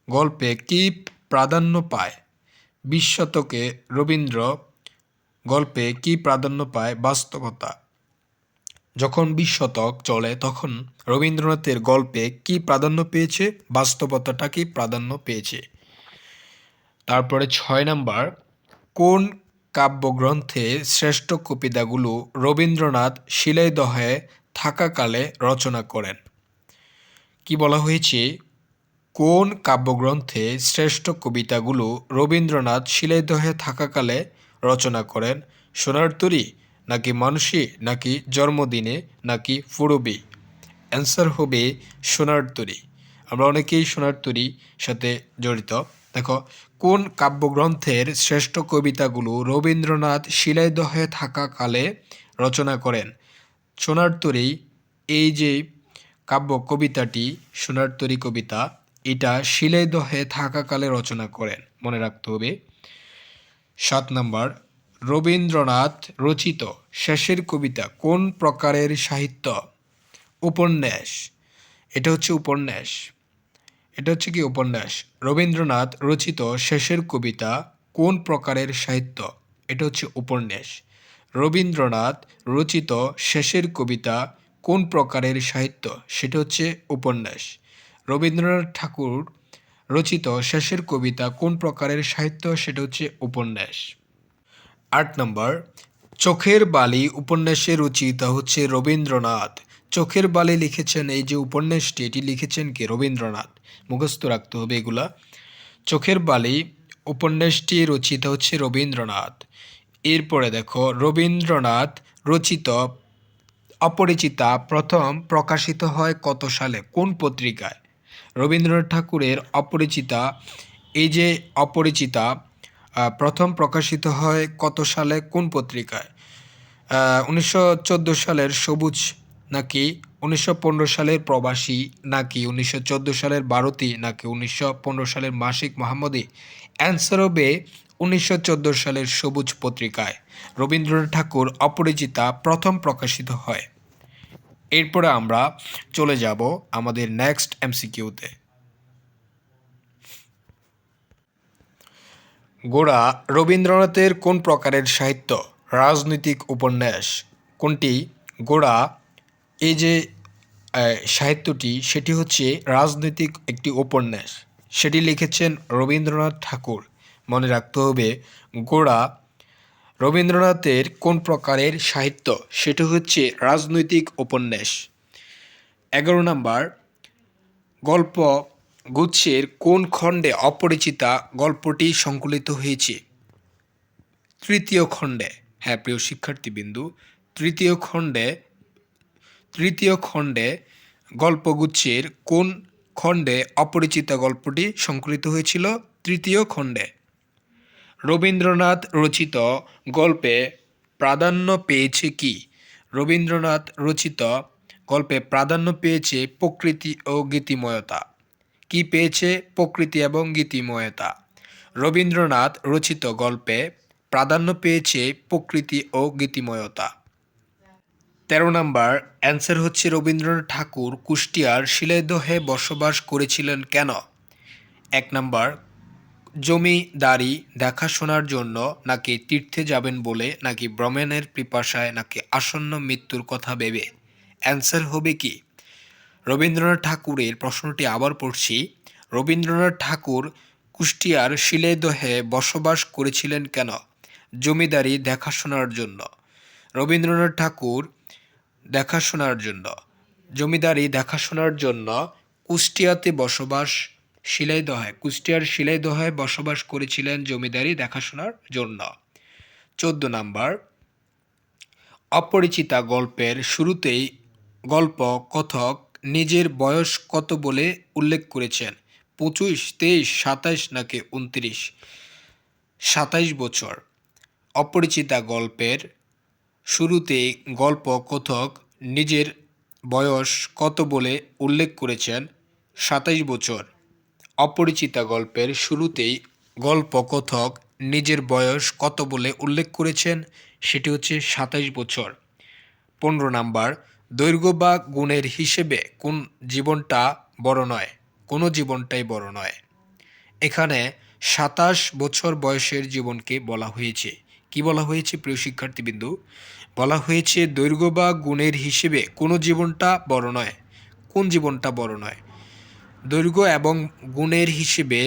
গল্পে কি প্রাধান্য পায়? 20 শতকে রবীন্দ্র গল্পে কি প্রাধান্য পায়? বাস্তবতা। যখন 20 শতক চলে তখন রবীন্দ্রনাথের গল্পে কি প্রাধান্য পেয়েছে? বাস্তবতাটা কি প্রাধান্য পেয়েছে। তারপরে 6 নাম্বার, কোন কাব্যগ্রন্থে শ্রেষ্ঠ কবিতাগুলো রবীন্দ্রনাথ শিলাইদহে থাকাকালে রচনা করেন? কি বলা হয়েছে? কোন কাব্যগ্রন্থে শ্রেষ্ঠ কবিতাগুলো রবীন্দ্রনাথ শিলাইদহে থাকাকালে রচনা করেন? সোনার তরী, নাকি মানসী, নাকি জন্মদিনে, নাকি ফুরবি? অ্যান্সার হবে সোনার তরী। আমরা অনেকেই সোনার তরীর সাথে জড়িত। দেখো, কোন কাব্যগ্রন্থের শ্রেষ্ঠ কবিতাগুলো রবীন্দ্রনাথ শিলাইদহে থাকাকালে রচনা করেন? সোনার তরী, এই যে কাব্য কবিতাটি সোনার তরী কবিতা, এটা শিলাইদহে থাকাকালে রচনা করেন, মনে রাখতে হবে। 7 নাম্বার, রবীন্দ্রনাথ রচিত শেষের কবিতা কোন প্রকারের সাহিত্য? উপন্যাস। এটা হচ্ছে উপন্যাস। এটা হচ্ছে কি? উপন্যাস। রবীন্দ্রনাথ রচিত শেষের কবিতা কোন প্রকারের সাহিত্য? এটা হচ্ছে উপন্যাস। রবীন্দ্রনাথ রচিত শেষের কবিতা কোন প্রকারের সাহিত্য? সেটা হচ্ছে উপন্যাস। রবীন্দ্রনাথ ঠাকুর রচিত শেষের কবিতা কোন প্রকারের সাহিত্য, সেটা হচ্ছে উপন্যাস। 8 নম্বর, চোখের বালি উপন্যাসের রচয়িতা হচ্ছে রবীন্দ্রনাথ। চোখের বালি লিখেছেন, এই যে উপন্যাসটি, এটি লিখেছেন কে? রবীন্দ্রনাথ। মুখস্থ রাখতে হবে এগুলা। চোখের বালি উপন্যাসটি রচিত হচ্ছে রবীন্দ্রনাথ। এরপরে দেখো, রবীন্দ্রনাথ রচিত অপরিচিতা প্রথম প্রকাশিত হয় কত সালে, কোন পত্রিকায়? রবীন্দ্রনাথ ঠাকুরের অপরিচিতা, এই যে অপরিচিতা প্রথম প্রকাশিত হয় কত সালে, কোন পত্রিকায়? 1914 সালের সবুজ, নাকি 1915 সালের প্রবাসী, নাকি 1914 সালের ভারতী, নাকি 1915 সালের মাসিক মোহাম্মদী? অ্যান্সার হবে 1914 সালের সবুজ পত্রিকায় রবীন্দ্রনাথ ঠাকুর অপরিচিতা প্রথম প্রকাশিত হয়। এরপরে আমরা চলে যাব আমাদের নেক্সট এমসিকিউতে। গোরা রবীন্দ্রনাথের কোন প্রকারের সাহিত্য? রাজনৈতিক উপন্যাস। কোনটি? গোরা, এই যে সাহিত্যটি, সেটি হচ্ছে রাজনৈতিক একটি উপন্যাস। সেটি লিখেছেন রবীন্দ্রনাথ ঠাকুর। মনে রাখতে হবে, গোরা রবীন্দ্রনাথের কোন প্রকারের সাহিত্য, সেটি হচ্ছে রাজনৈতিক উপন্যাস। 11 নম্বর, গল্প গুচ্ছের কোন খণ্ডে অপরিচিতা গল্পটি সংকলিত হয়েছে? তৃতীয় খণ্ডে। হ্যাঁ প্রিয় শিক্ষার্থীবৃন্দু, তৃতীয় খণ্ডে গল্পগুচ্ছের কোন খণ্ডে অপরিচিতা গল্পটি সংকলিত হয়েছিল? তৃতীয় খণ্ডে। রবীন্দ্রনাথ রচিত গল্পে প্রাধান্য পেয়েছে কি? রবীন্দ্রনাথ রচিত গল্পে প্রাধান্য পেয়েছে প্রকৃতি ও গীতিময়তা। কি পেয়েছে? প্রকৃতি এবং গীতিময়তা। রবীন্দ্রনাথ রচিত গল্পে প্রাধান্য পেয়েছে প্রকৃতি ও গীতিময়তা। 13 নম্বর, অ্যান্সার হচ্ছে রবীন্দ্রনাথ ঠাকুর কুষ্টিয়ার শিলাইদহে বসবাস করেছিলেন কেন? 1 নম্বর, জমিদারি দেখাশোনার জন্য, নাকি তীর্থে যাবেন বলে, নাকি ভ্রমণের পিপাসায়, নাকি আসন্ন মৃত্যুর কথা ভেবে? অ্যান্সার হবে কি? রবীন্দ্রনাথ ঠাকুরের, প্রশ্নটি আবার পড়ছি, রবীন্দ্রনাথ ঠাকুর কুষ্টিয়ার শিলাইদহে বসবাস করেছিলেন কেন? জমিদারি দেখাশোনার জন্য। রবীন্দ্রনাথ ঠাকুর জমিদারি দেখাশোনার জন্য কুষ্টিয়ার শিলাইদহে বসবাস করেছিলেন জমিদারি দেখাশোনার জন্য। 14 নম্বর, অপরিচিতা গল্পের শুরুতেই গল্প কথক নিজের বয়স কত বলে উল্লেখ করেছেন? 25, 23, 27 নাকি 29? 27 বছর। অপরিচিতা গল্পের শুরুতেই গল্প কথক নিজের বয়স কত বলে উল্লেখ করেছেন? 27 বছর। অপরিচিতা গল্পের শুরুতেই গল্প কথক নিজের বয়স কত বলে উল্লেখ করেছেন? সেটি হচ্ছে 27 বছর। 15 নাম্বার, দৈর্ঘ্য বা গুণের হিসেবে কোন জীবনটা বড় নয়? কোনো জীবনটাই বড় নয়। এখানে 27 বছর বয়সের জীবনকে বলা হয়েছে। কি বলা হয়েছে প্রিয় শিক্ষার্থীবৃন্দু? বলা হয়েছে দৈর্ঘ্য বা গুণের হিসেবে কোনো জীবনটা বড় নয়। কোন জীবনটা বড় নয়? দৈর্ঘ্য এবং গুণের হিসেবে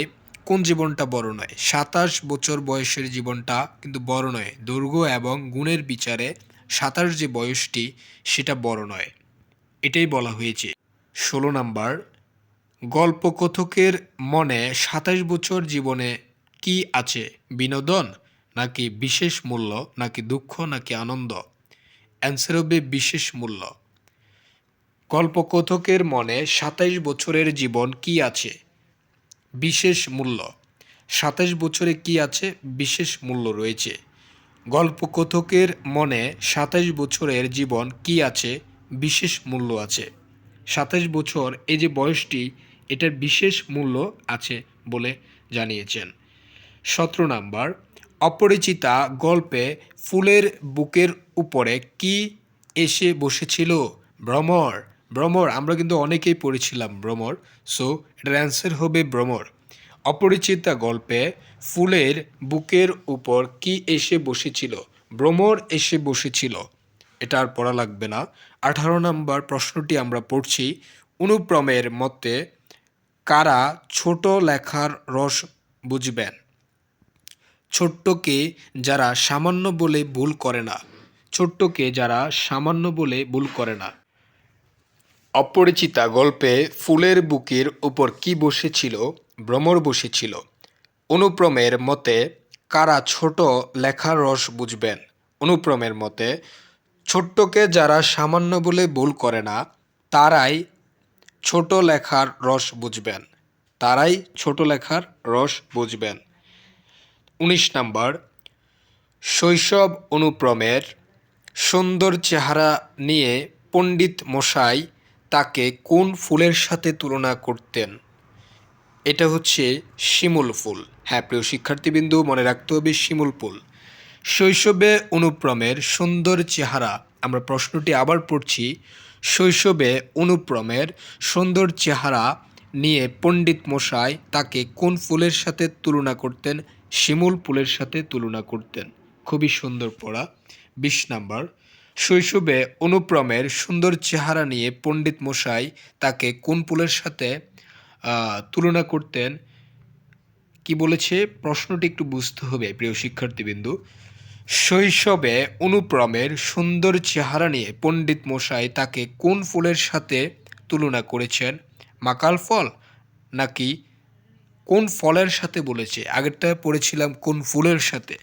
কোন জীবনটা বড় নয়? 27 বছর বয়সের জীবনটা কিন্তু বড় নয়। দৈর্ঘ্য এবং গুণের বিচারে 27 যে বয়সটি, সেটা বড় নয়। এটাই বলা হয়েছে। 16 নাম্বার, গল্পকথকের মনে 27 বছর জীবনে কি আছে? বিনোদন, নাকি বিশেষ মূল্য, নাকি দুঃখ, নাকি আনন্দ? অ্যান্সার হবে বিশেষ মূল্য। গল্পকথকের মনে 27 বছরের জীবন কি আছে? বিশেষ মূল্য। 27 বছরে কি আছে? বিশেষ মূল্য রয়েছে। গল্পকথকের মনে 27 বছরের জীবন কি আছে? বিশেষ মূল্য আছে। 27 বছর এই যে বয়সটি, এটার বিশেষ মূল্য আছে বলে জানিয়েছেন। 17 নাম্বার, অপরিচিতা গল্পে ফুলের বুকের উপরে কি এসে বসেছিল? ভ্রমর। আমরা কিন্তু অনেকেই পড়েছিলাম ভ্রমর। সো এটার অ্যান্সার হবে ভ্রমর। অপরিচিতা গল্পে ফুলের বুকের উপর কি এসে বসেছিল? ভ্রমর এসে বসেছিল। এটা আর পড়া লাগবে না। 18 নম্বর প্রশ্নটি আমরা পড়ছি, অনুপ্রমের মতে কারা ছোট লেখার রস বুঝবেন? ছোট্টকে যারা সামান্য বলে ভুল করে না। ছোট্টকে যারা সামান্য বলে ভুল করে না। অপরিচিতা গল্পে ফুলের বুকের উপর কি বসেছিল? ভ্রমর বসেছিল। অনুপ্রমের মতে কারা ছোট লেখার রস বুঝবেন? অনুপ্রমের মতে ছোট্টকে যারা সামান্য বলে ভুল করে না তারাই ছোট লেখার রস বুঝবেন। তারাই ছোট লেখার রস বুঝবেন। ১৯ নাম্বার, শৈশব অনুপ্রমের সুন্দর চেহারা নিয়ে পণ্ডিত মশাই তাকে কোন ফুলের সাথে তুলনা করতেন? এটা হচ্ছে শিমুল ফুল। হ্যাঁ প্রিয় শিক্ষার্থীবৃন্দু, মনে রাখতে হবে শিমুল ফুল। শৈশবে অনুপ্রমের সুন্দর চেহারা, আমরা প্রশ্নটি আবার পড়ছি, শৈশবে অনুপ্রমের সুন্দর চেহারা নিয়ে পণ্ডিত মশাই তাকে কোন ফুলের সাথে তুলনা করতেন? শিমুল ফুলের সাথে তুলনা করতেন। খুবই সুন্দর পড়া। ২০ নাম্বার, শৈশবে অনুপ্রমের সুন্দর চেহারা নিয়ে পণ্ডিত মশাই তাকে কোন ফুলের সাথে তুলনা করতেন? কি বলেছে প্রশ্নটি একটু বুঝতে হবে প্রিয় শিক্ষার্থীবৃন্দু। শৈশবে অনুপ্রমের সুন্দর চেহারা নিয়ে পণ্ডিত মশাই তাকে কোন ফুলের সাথে তুলনা করেছেন? মাকাল ফল নাকি কোন ফলের সাথে বলেছে? আগেরটা পড়েছিলাম কোন ফুলের সাথে।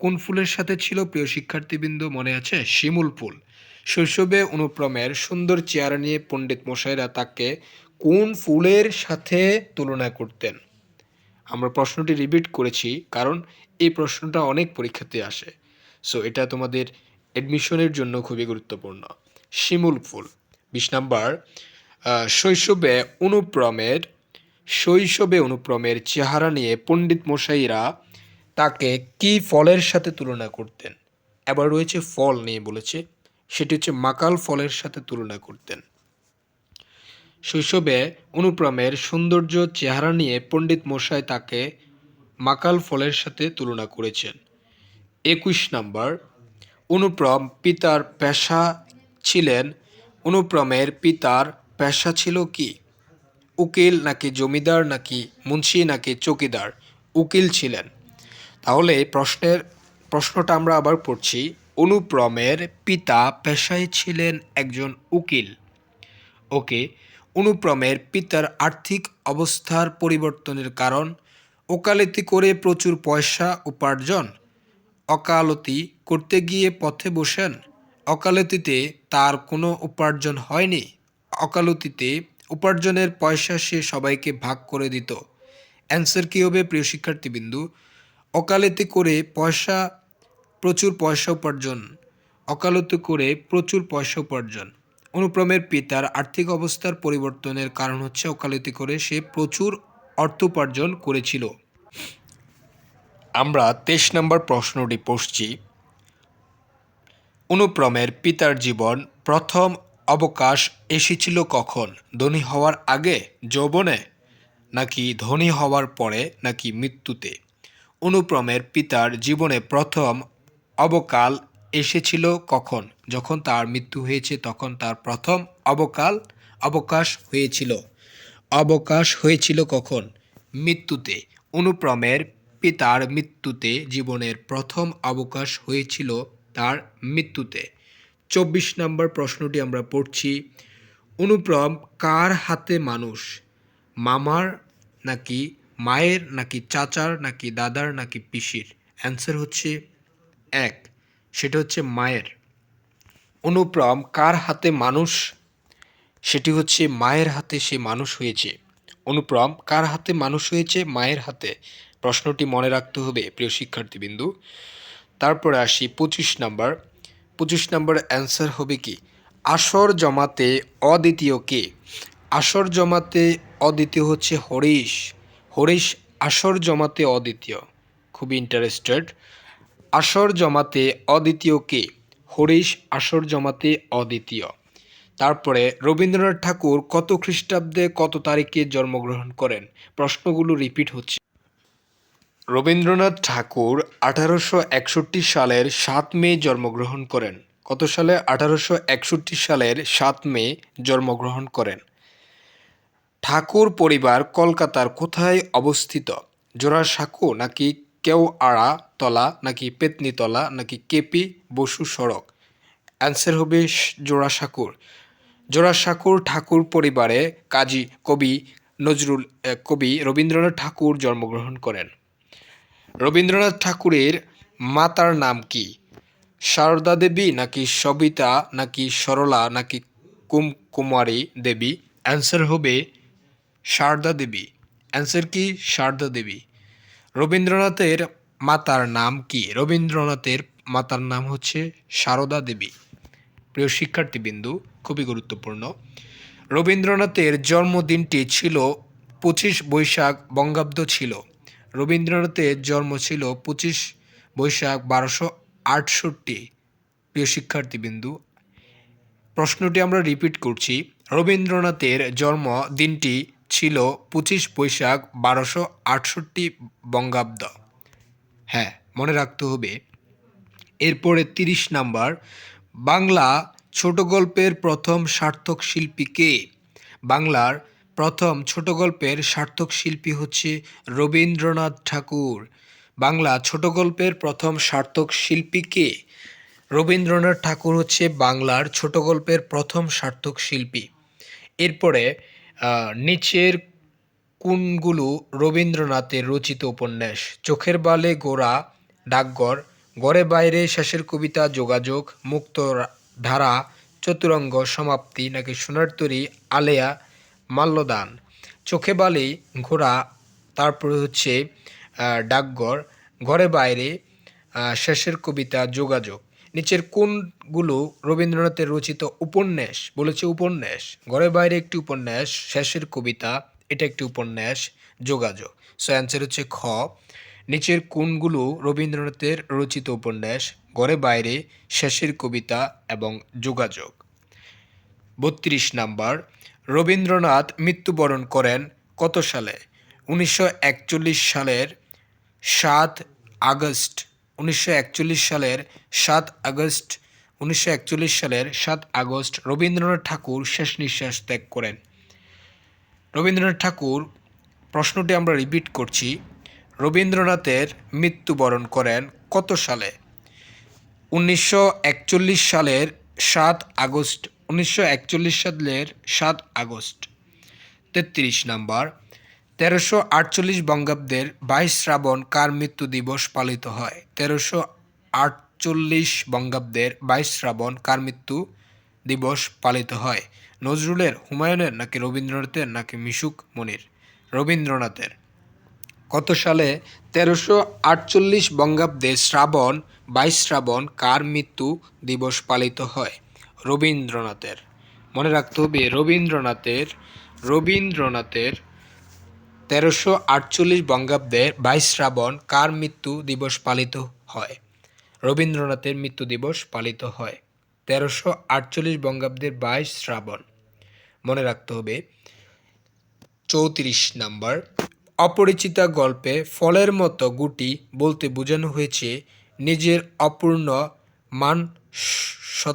কোন ফুলের সাথে ছিল প্রিয় শিক্ষার্থীবৃন্দ, মনে আছে? শিমুল ফুল। শৈশবে অনুপ্রমের সুন্দর চেহারা নিয়ে পণ্ডিত মশাইরা তাকে কোন ফুলের সাথে তুলনা করতেন? আমরা প্রশ্নটি রিপিট করেছি কারণ এই প্রশ্নটা অনেক পরীক্ষাতে আসে। সো এটা তোমাদের অ্যাডমিশনের জন্য খুবই গুরুত্বপূর্ণ। শিমুল ফুল। ২০ নাম্বার, শৈশবে অনুপ্রমের চেহারা নিয়ে পণ্ডিত মশাইরা তাকে কি ফলের সাথে তুলনা করতেন? এবার রয়েছে ফল নিয়ে বলেছে, সেটি হচ্ছে মাকাল ফলের সাথে তুলনা করতেন। শৈশবে অনুপ্রমের সৌন্দর্য চেহারা নিয়ে পণ্ডিত মশাই তাকে মাকাল ফলের সাথে তুলনা করেছেন। ২১ নাম্বার, অনুপ্রমের পিতার পেশা ছিল কি? উকিল নাকি জমিদার নাকি মুন্সি নাকি চৌকিদার? উকিল ছিলেন। তাহলে প্রশ্নটা আমরা আবার পড়ছি। অনুপ্রমের পিতা পেশায় ছিলেন একজন উকিল। ওকে। অনুপ্রমের পিতার আর্থিক অবস্থার পরিবর্তনের কারণ? ওকালতি করে প্রচুর পয়সা উপার্জন। ওকালতি করতে গিয়ে পথে বসেন। ওকালতিতে তার কোনো উপার্জন হয়নি। ওকালতিতে উপার্জনের পয়সা সে সবাইকে ভাগ করে দিত। অ্যান্সার কী হবে প্রিয় শিক্ষার্থীবৃন্দু? ওকালতি করে প্রচুর পয়সা উপার্জন। ওকালতি করে প্রচুর পয়সা উপার্জন। অনুপ্রমের পিতার আর্থিক অবস্থার পরিবর্তনের কারণ হচ্ছে ওকালতি করে সে প্রচুর অর্থ উপার্জন করেছিল। আমরা ২৩ নম্বর প্রশ্নটি পড়ছি। অনুপ্রমের পিতার জীবন প্রথম অবকাশ এসেছিল কখন? ধনী হওয়ার আগে, যৌবনে, নাকি ধনী হওয়ার পরে, নাকি মৃত্যুতে? অনুপ্রমের পিতার জীবনে প্রথম অবকাল এসেছিল কখন? যখন তার মৃত্যু হয়েছে তখন তার প্রথম অবকাশ হয়েছিল। অবকাশ হয়েছিল কখন? মৃত্যুতে। অনুপ্রমের পিতার মৃত্যুতে জীবনের প্রথম অবকাশ হয়েছিল তার মৃত্যুতে। ২৪ নম্বর প্রশ্নটি আমরা পড়ছি। অনুপ্রম কার হাতে মানুষ? মামার নাকি মায়ের নাকি চাচার নাকি দাদার নাকি পিসির? অ্যান্সার হচ্ছে ১, সেটা হচ্ছে মায়ের। অনুপ্রম কার হাতে মানুষ? সেটি হচ্ছে মায়ের হাতে সে মানুষ হয়েছে। অনুপ্রম কার হাতে মানুষ হয়েছে? মায়ের হাতে। প্রশ্নটি মনে রাখতে হবে প্রিয় শিক্ষার্থীবৃন্দু। তারপরে আসি ২৫ নাম্বার। ২৫ নম্বরের অ্যান্সার হবে কি? আসর জমাতে অদ্বিতীয় কে? আসর জমাতে অদ্বিতীয় হচ্ছে হরিশ। হরিশ আসর জমাতে অদ্বিতীয়। খুবই ইন্টারেস্টেড। আসর জমাতে অদ্বিতীয় কে? হরিশ আসর জমাতে অদ্বিতীয়। তারপরে রবীন্দ্রনাথ ঠাকুর কত খ্রিস্টাব্দে কত তারিখে জন্মগ্রহণ করেন? প্রশ্নগুলো রিপিট হচ্ছে। রবীন্দ্রনাথ ঠাকুর 1861 সালের ৭ মে জন্মগ্রহণ করেন। কত সালে? 1861 সালের ৭ মে জন্মগ্রহণ করেন। ঠাকুর পরিবার কলকাতার কোথায় অবস্থিত? জোড়াসাঁকো নাকি কেওয়াড়া তলা নাকি পেতনিতলা নাকি কেপি বসু সড়ক? অ্যান্সার হবে জোড়াসাঁকোর। জোড়াসাঁকোর ঠাকুর পরিবারে কবি রবীন্দ্রনাথ ঠাকুর জন্মগ্রহণ করেন। রবীন্দ্রনাথ ঠাকুরের মাতার নাম কি? সারদা দেবী নাকি সবিতা নাকি সরলা নাকি কুমারী দেবী? অ্যান্সার হবে সারদা দেবী। অ্যান্সার কি? সারদা দেবী। রবীন্দ্রনাথের মাতার নাম কি? রবীন্দ্রনাথের মাতার নাম হচ্ছে সারদা দেবী। প্রিয় শিক্ষার্থীবৃন্দু, খুবই গুরুত্বপূর্ণ। রবীন্দ্রনাথের জন্মদিনটি ছিল 25 বৈশাখ বঙ্গাব্দ ছিল। রবীন্দ্রনাথের জন্ম ছিল 25 বৈশাখ 1268। প্রিয় শিক্ষার্থীবৃন্দু, প্রশ্নটি আমরা রিপিট করছি। রবীন্দ্রনাথের জন্ম দিনটি ছিল 25 বৈশাখ 1268 বঙ্গাব্দ। হ্যাঁ, মনে রাখতে হবে। এরপরে 30 নাম্বার, বাংলা ছোট গল্পের প্রথম সার্থক শিল্পী কে? বাংলার প্রথম ছোট গল্পের সার্থক শিল্পী হচ্ছে রবীন্দ্রনাথ ঠাকুর। বাংলা ছোট গল্পের প্রথম সার্থক শিল্পী কে? রবীন্দ্রনাথ ঠাকুর হচ্ছে বাংলার ছোট গল্পের প্রথম সার্থক শিল্পী। এরপরে নিচের কোনগুলো রবীন্দ্রনাথের রচিত উপন্যাস? চোখের বালে গোরা, ডাকঘর, ঘরে বাইরে, শেষের কবিতা, যোগাযোগ, মুক্ত ধারা, চতুরঙ্গ, সমাপ্তি নাকি সোনার তরী, আলেয়া, মাল্যদান? চোখে বালি, ঘোড়া, তারপরে হচ্ছে ডাকঘর, ঘরে বাইরে, শেষের কবিতা, যোগাযোগ। নিচের কোনগুলো রবীন্দ্রনাথের রচিত উপন্যাস? বলেছে উপন্যাস। ঘরে বাইরে একটি উপন্যাস, শেষের কবিতা এটা একটি উপন্যাস, যোগাযোগ। সো অ্যান্সার হচ্ছে খ। নিচের কোনগুলো রবীন্দ্রনাথের রচিত উপন্যাস? ঘরে বাইরে, শেষের কবিতা এবং যোগাযোগ। 32 নাম্বার, রবীন্দ্রনাথ মৃত্যুবরণ করেন কত সালে? 1941 সালের 7 আগস্ট। 1941 সালের 7 আগস্ট। 1941 সালের 7 আগস্ট রবীন্দ্রনাথ ঠাকুর শেষ নিঃশ্বাস ত্যাগ করেন। রবীন্দ্রনাথ ঠাকুর, প্রশ্নটি আমরা রিপিট করছি, রবীন্দ্রনাথের মৃত্যুবরণ করেন কত সালে? 1941 সালের 7 আগস্ট। 1941 সালের 7 আগস্ট। 33 নাম্বার, 1348 বঙ্গাব্দের 22 শ্রাবণ কার মৃত্যু দিবস পালিত হয়? 1348 বঙ্গাব্দের 22 শ্রাবণ কার মৃত্যু দিবস পালিত হয়? নজরুলের, হুমায়ুনের নাকি রবীন্দ্রনাথের নাকি মিশুক মনির? রবীন্দ্রনাথের। কত সালে? 1348 বঙ্গাব্দে 22 শ্রাবণ কার মৃত্যু দিবস পালিত হয়? রবীন্দ্রনাথের। মনে রাখতে হবে রবীন্দ্রনাথের 1348 বঙ্গাব্দে 22 শ্রাবণ কার মৃত্যু দিবস পালিত হয়? রবীন্দ্রনাথের মৃত্যু দিবস পালিত হয় 1348 বঙ্গাব্দের 22 শ্রাবণ। মনে রাখতে হবে। 34 নাম্বার, অপরিচিতা গল্পে ফলের মতো গুটি বলতে বোঝানো হয়েছে নিজের অপূর্ণ মানসত্তাকে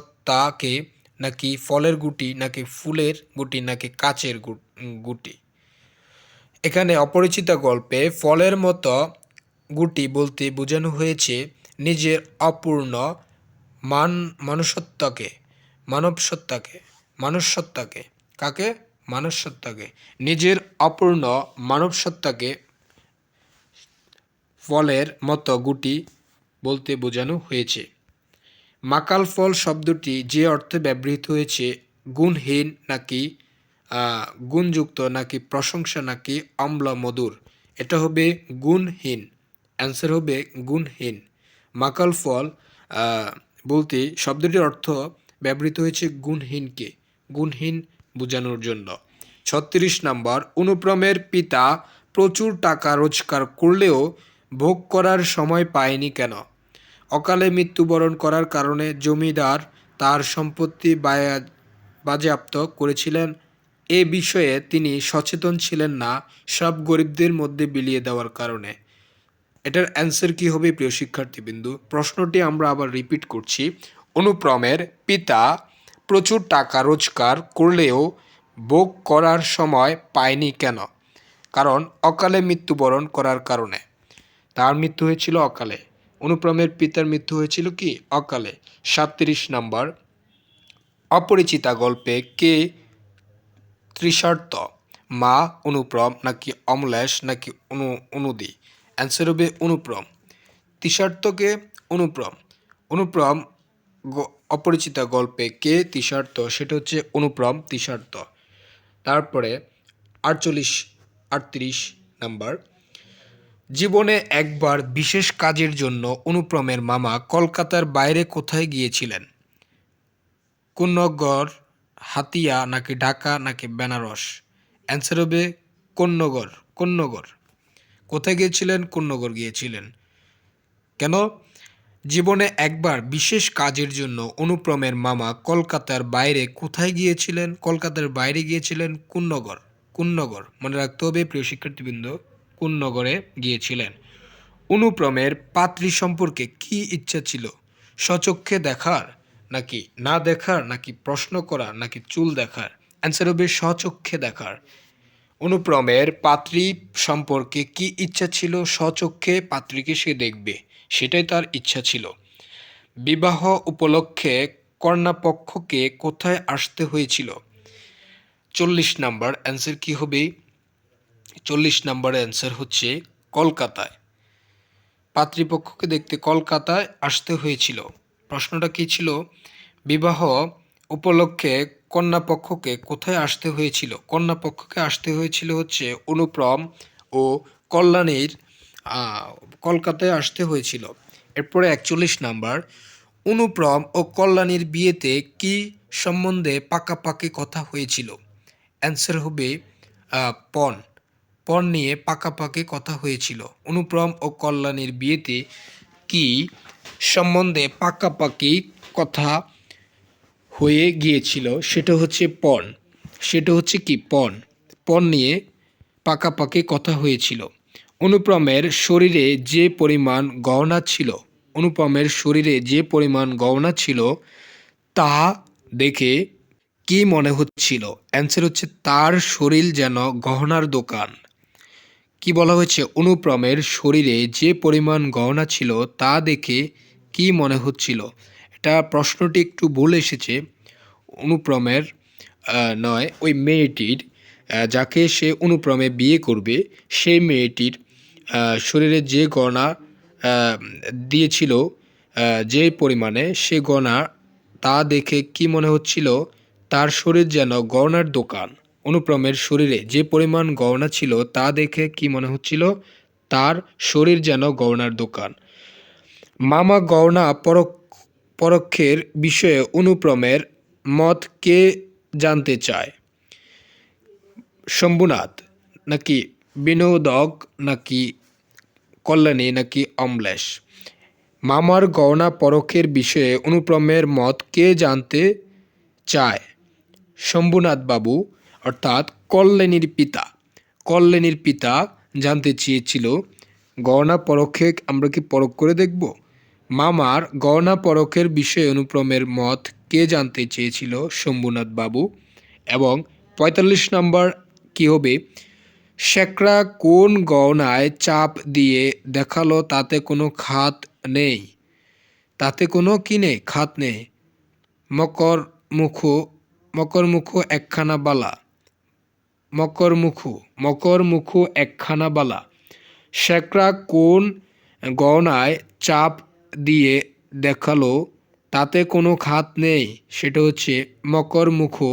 নাকি ফলের গুটি নাকি ফুলের গুটি নাকি কাচের গুটি? এখানে অপরিচিতা গল্পে ফলের মতো গুটি বলতে বোঝানো হয়েছে নিজের অপূর্ণ মনুষ্যত্বকে, মানবসত্তাকে, কাকে? মানবসত্তাকে। নিজের অপূর্ণ মানবসত্তাকে ফলের মতো গুটি বলতে বোঝানো হয়েছে। মাকাল ফল শব্দটি যে অর্থে ব্যবহৃত হয়েছে, গুণহীন নাকি গুণযুক্ত নাকি প্রশংসা নাকি অম্ল মধুর? এটা হবে গুণহীন। অ্যান্সার হবে গুণহীন। মাকাল ফল বলতে শব্দটির অর্থ ব্যবহৃত হয়েছে গুণহীনকে, গুণহীন বোঝানোর জন্য। 36 নাম্বার, অনুপ্রমের পিতা প্রচুর টাকা রোজগার করলেও ভোগ করার সময় পায়নি কেন? অকালে মৃত্যুবরণ করার কারণে জমিদার তার সম্পত্তি বাজেয়াপ্ত করেছিলেন, এ বিষয়ে তিনি সচেতন ছিলেন না, সব গরিবদের মধ্যে বিলিয়ে দেওয়ার কারণে। এটার অ্যান্সার কি হবে প্রিয় শিক্ষার্থীবৃন্দু? প্রশ্নটি আমরা আবার রিপিট করছি। অনুপ্রমের পিতা প্রচুর টাকা রোজগার করলেও ভোগ করার সময় পায়নি কেন? কারণ অকালে মৃত্যুবরণ করার কারণে। তার মৃত্যু হয়েছিল অকালে। অনুপ্রমের পিতার মৃত্যু হয়েছিল কি? অকালে। 37 নাম্বার, অপরিচিতা গল্পে কে তৃষার্ত? মা, অনুপ্রম নাকি অমলেশ নাকি অনুদি? অ্যান্সার হবে অনুপ্রম। তৃষার্তকে অনুপ্রম। অনুপ্রম অপরিচিতা গল্পে কে তৃষার্ত? সেটা হচ্ছে অনুপ্রম তৃষার্ত। তারপরে 38 নাম্বার, জীবনে একবার বিশেষ কাজের জন্য অনুপ্রমের মামা কলকাতার বাইরে কোথায় গিয়েছিলেন? কোন্নগর, হাতিয়া নাকি ঢাকা নাকি বেনারস? অ্যান্সার হবে কোন্নগর। কোন্নগর। কোথায় গিয়েছিলেন? কোন্নগর গিয়েছিলেন। কেন? জীবনে একবার বিশেষ কাজের জন্য অনুপ্রমের মামা কলকাতার বাইরে কোথায় গিয়েছিলেন? কলকাতার বাইরে গিয়েছিলেন কোন্নগর। কোন্নগর মনে রাখতে হবে প্রিয় শিক্ষার্থীবৃন্দ, কোন্নগরে গিয়েছিলেন। অনুপ্রমের পাত্রী সম্পর্কে কি ইচ্ছা ছিল? স্বচক্ষে দেখার নাকি না দেখার নাকি প্রশ্ন করা নাকি চুল দেখার? অ্যান্সার হবে স্বচক্ষে দেখার। অনুপ্রমের পাত্রী সম্পর্কে কি ইচ্ছা ছিল? স্বচক্ষে পাত্রীকে সে দেখবে, সেটাই তার ইচ্ছা ছিল। বিবাহ উপলক্ষে কন্যাপক্ষকে কোথায় আসতে হয়েছিল? 40 নাম্বার অ্যান্সার কি হবে? 40 নাম্বারের অ্যান্সার হচ্ছে কলকাতায়। পাত্রীপক্ষকে দেখতে কলকাতায় আসতে হয়েছিল। প্রশ্নটা কি ছিল? বিবাহ উপলক্ষে কন্যাপক্ষকে কোথায় আসতে হয়েছিল? কন্যাপক্ষকে আসতে হয়েছিল হচ্ছে অনুপ্রম ও কল্যাণীর কলকাতায় আসতে হয়েছিল। এরপরে 41 নাম্বার, অনুপ্রম ও কল্যাণীর বিয়েতে কি সম্বন্ধে পাকাপাকি কথা হয়েছিল? অ্যান্সার হবে পণ। পণ নিয়ে পাকাপাকি কথা হয়েছিল। অনুপ্রম ও কল্যাণীর বিয়েতে কি সম্বন্ধে পাকাপাকি কথা হয়ে গিয়েছিল? সেটা হচ্ছে পণ। সেটা হচ্ছে কি? পণ। পণ নিয়ে পাকাপাকি কথা হয়েছিল। অনুপমের শরীরে যে পরিমাণ গহনা ছিল, অনুপমের শরীরে যে পরিমাণ গহনা ছিল তা দেখে কি মনে হচ্ছিল? অ্যান্সার হচ্ছে তার শরীর যেন গহনার দোকান। কি বলা হয়েছে? অনুপ্রমের শরীরে যে পরিমাণ গহনা ছিল তা দেখে কি মনে হচ্ছিল? এটা প্রশ্নটি একটু ভুল এসেছে। অনুপ্রমের নয়, ওই মেয়েটির যাকে সে অনুপ্রমে বিয়ে করবে সেই মেয়েটির শরীরে যে গয়না দিয়েছিল, যে পরিমাণে সে গয়না, তা দেখে কি মনে হচ্ছিল? তার শরীর যেন গয়নার দোকান। অনুপ্রমের শরীরে যে পরিমাণ গয়না ছিল তা দেখে কি মনে হচ্ছিল? তার শরীর যেন গয়নার দোকান। মামা গয়না পরক্ষের বিষয়ে অনুপ্রমের মত কে জানতে চায়? শম্ভুনাথ নাকি বিনোদক নাকি কল্যাণী নাকি অমলেশ? মামার গয়না পরখের বিষয়ে অনুপ্রমের মত কে জানতে চায়? শম্ভুনাথ বাবু অর্থাৎ কল্যাণীর পিতা। কল্যাণীর পিতা জানতে চেয়েছিল। গয়না পরখে আমরা কি পরখ করে দেখব? মামার গয়না পরখের বিষয়ে অনুপ্রমের মত কে জানতে চেয়েছিল? শম্ভুনাথ বাবু। এবং 45 নম্বর কি হবে? শেখরা কোন গয়নায় চাপ দিয়ে দেখালো তাতে কোনো খাত নেই? তাতে কোনো কি নেই? খাত নেই। মকরমুখো একখানা বালা। মকরমুখো একখানা বালা। শেখরা কোন গয়নায় চাপ দিয়ে দেখালো তাতে কোনো খাত নেই? সেটা হচ্ছে মকরমুখো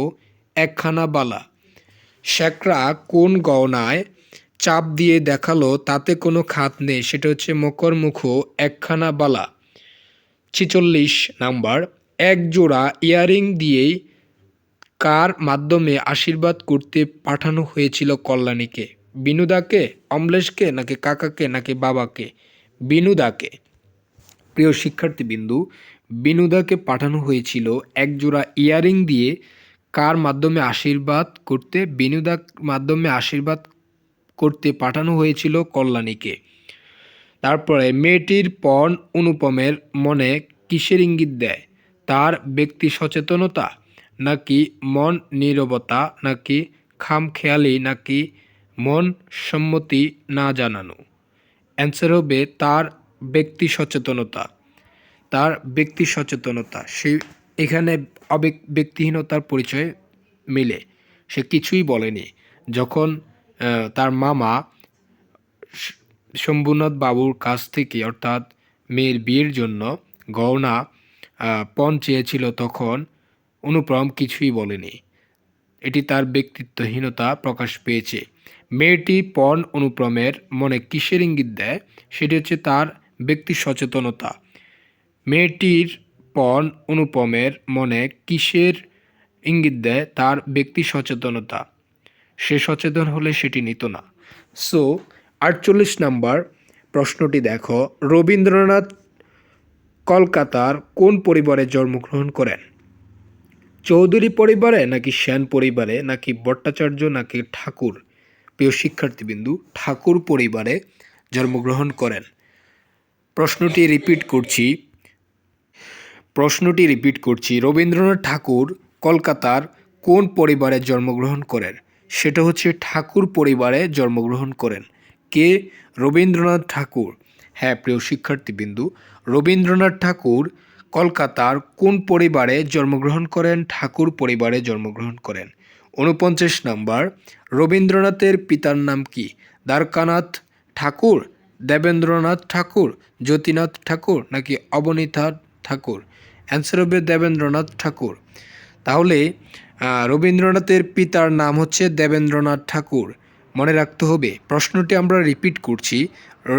একখানা বালা। শেখরা কোন গয়নায় চাপ দিয়ে দেখালো তাতে কোনো খাত নেই? সেটা হচ্ছে মকরমুখো একখানা বালা। 46 নাম্বার, এক জোড়া ইয়ারিং দিয়েই কার মাধ্যমে আশীর্বাদ করতে পাঠানো হয়েছিল কল্যাণীকে? বিনুদাকে, অমলেশকে নাকি কাকাকে নাকি বাবাকে? বিনুদাকে। প্রিয় শিক্ষার্থীবিন্দু, বিনুদাকে পাঠানো হয়েছিল একজোড়া ইয়ারিং দিয়ে কার মাধ্যমে আশীর্বাদ করতে? বিনুদার মাধ্যমে আশীর্বাদ করতে পাঠানো হয়েছিল কল্যাণীকে। তারপরে মেয়েটির পণ অনুপমের মনে কিসের ইঙ্গিত দেয়? তার ব্যক্তি সচেতনতা নাকি মন নীরবতা, নাকি খামখেয়ালি, নাকি মন সম্মতি না জানানো? অ্যান্সার হবে তার ব্যক্তি সচেতনতা। তার ব্যক্তি সচেতনতা, সে এখানে ব্যক্তিহীনতার পরিচয় মিলে সে কিছুই বলেনি। যখন তার মামা শম্ভুনাথ বাবুর কাছ থেকে অর্থাৎ মেয়ের বিয়ের জন্য গয়না পণ চেয়েছিল, তখন অনুপম কিছুই বলেনি। এটি তার ব্যক্তিত্বহীনতা প্রকাশ পেয়েছে। মেয়েটি পণ অনুপমের মনে কিসের ইঙ্গিত দেয়? সেটি হচ্ছে তার ব্যক্তি সচেতনতা। মেয়েটির পণ অনুপমের মনে কিসের ইঙ্গিত দেয়? তার ব্যক্তি সচেতনতা। সে সচেতন হলে সেটি নিত না। সো 48 নাম্বার প্রশ্নটি দেখো, রবীন্দ্রনাথ কলকাতার কোন পরিবারে জন্মগ্রহণ করেন? চৌধুরী পরিবারে, নাকি সেন পরিবারে, নাকি ভট্টাচার্য, নাকি ঠাকুর? প্রিয় শিক্ষার্থীবিন্দু, ঠাকুর পরিবারে জন্মগ্রহণ করেন। প্রশ্নটি রিপিট করছি, রবীন্দ্রনাথ ঠাকুর কলকাতার কোন পরিবারে জন্মগ্রহণ করেন? সেটা হচ্ছে ঠাকুর পরিবারে জন্মগ্রহণ করেন। কে? রবীন্দ্রনাথ ঠাকুর। হ্যাঁ প্রিয় শিক্ষার্থীবিন্দু, রবীন্দ্রনাথ ঠাকুর কলকাতার কোন পরিবারে জন্মগ্রহণ করেন? ঠাকুর পরিবারে জন্মগ্রহণ করেন। 49 নাম্বার, রবীন্দ্রনাথের পিতার নাম কি? দ্বারকানাথ ঠাকুর, দেবেন্দ্রনাথ ঠাকুর, জ্যোতিনাথ ঠাকুর, নাকি অবনীতা ঠাকুর? অ্যান্সার হবে দেবেন্দ্রনাথ ঠাকুর। তাহলে রবীন্দ্রনাথের পিতার নাম হচ্ছে দেবেন্দ্রনাথ ঠাকুর। মনে রাখতে হবে। প্রশ্নটি আমরা রিপিট করছি,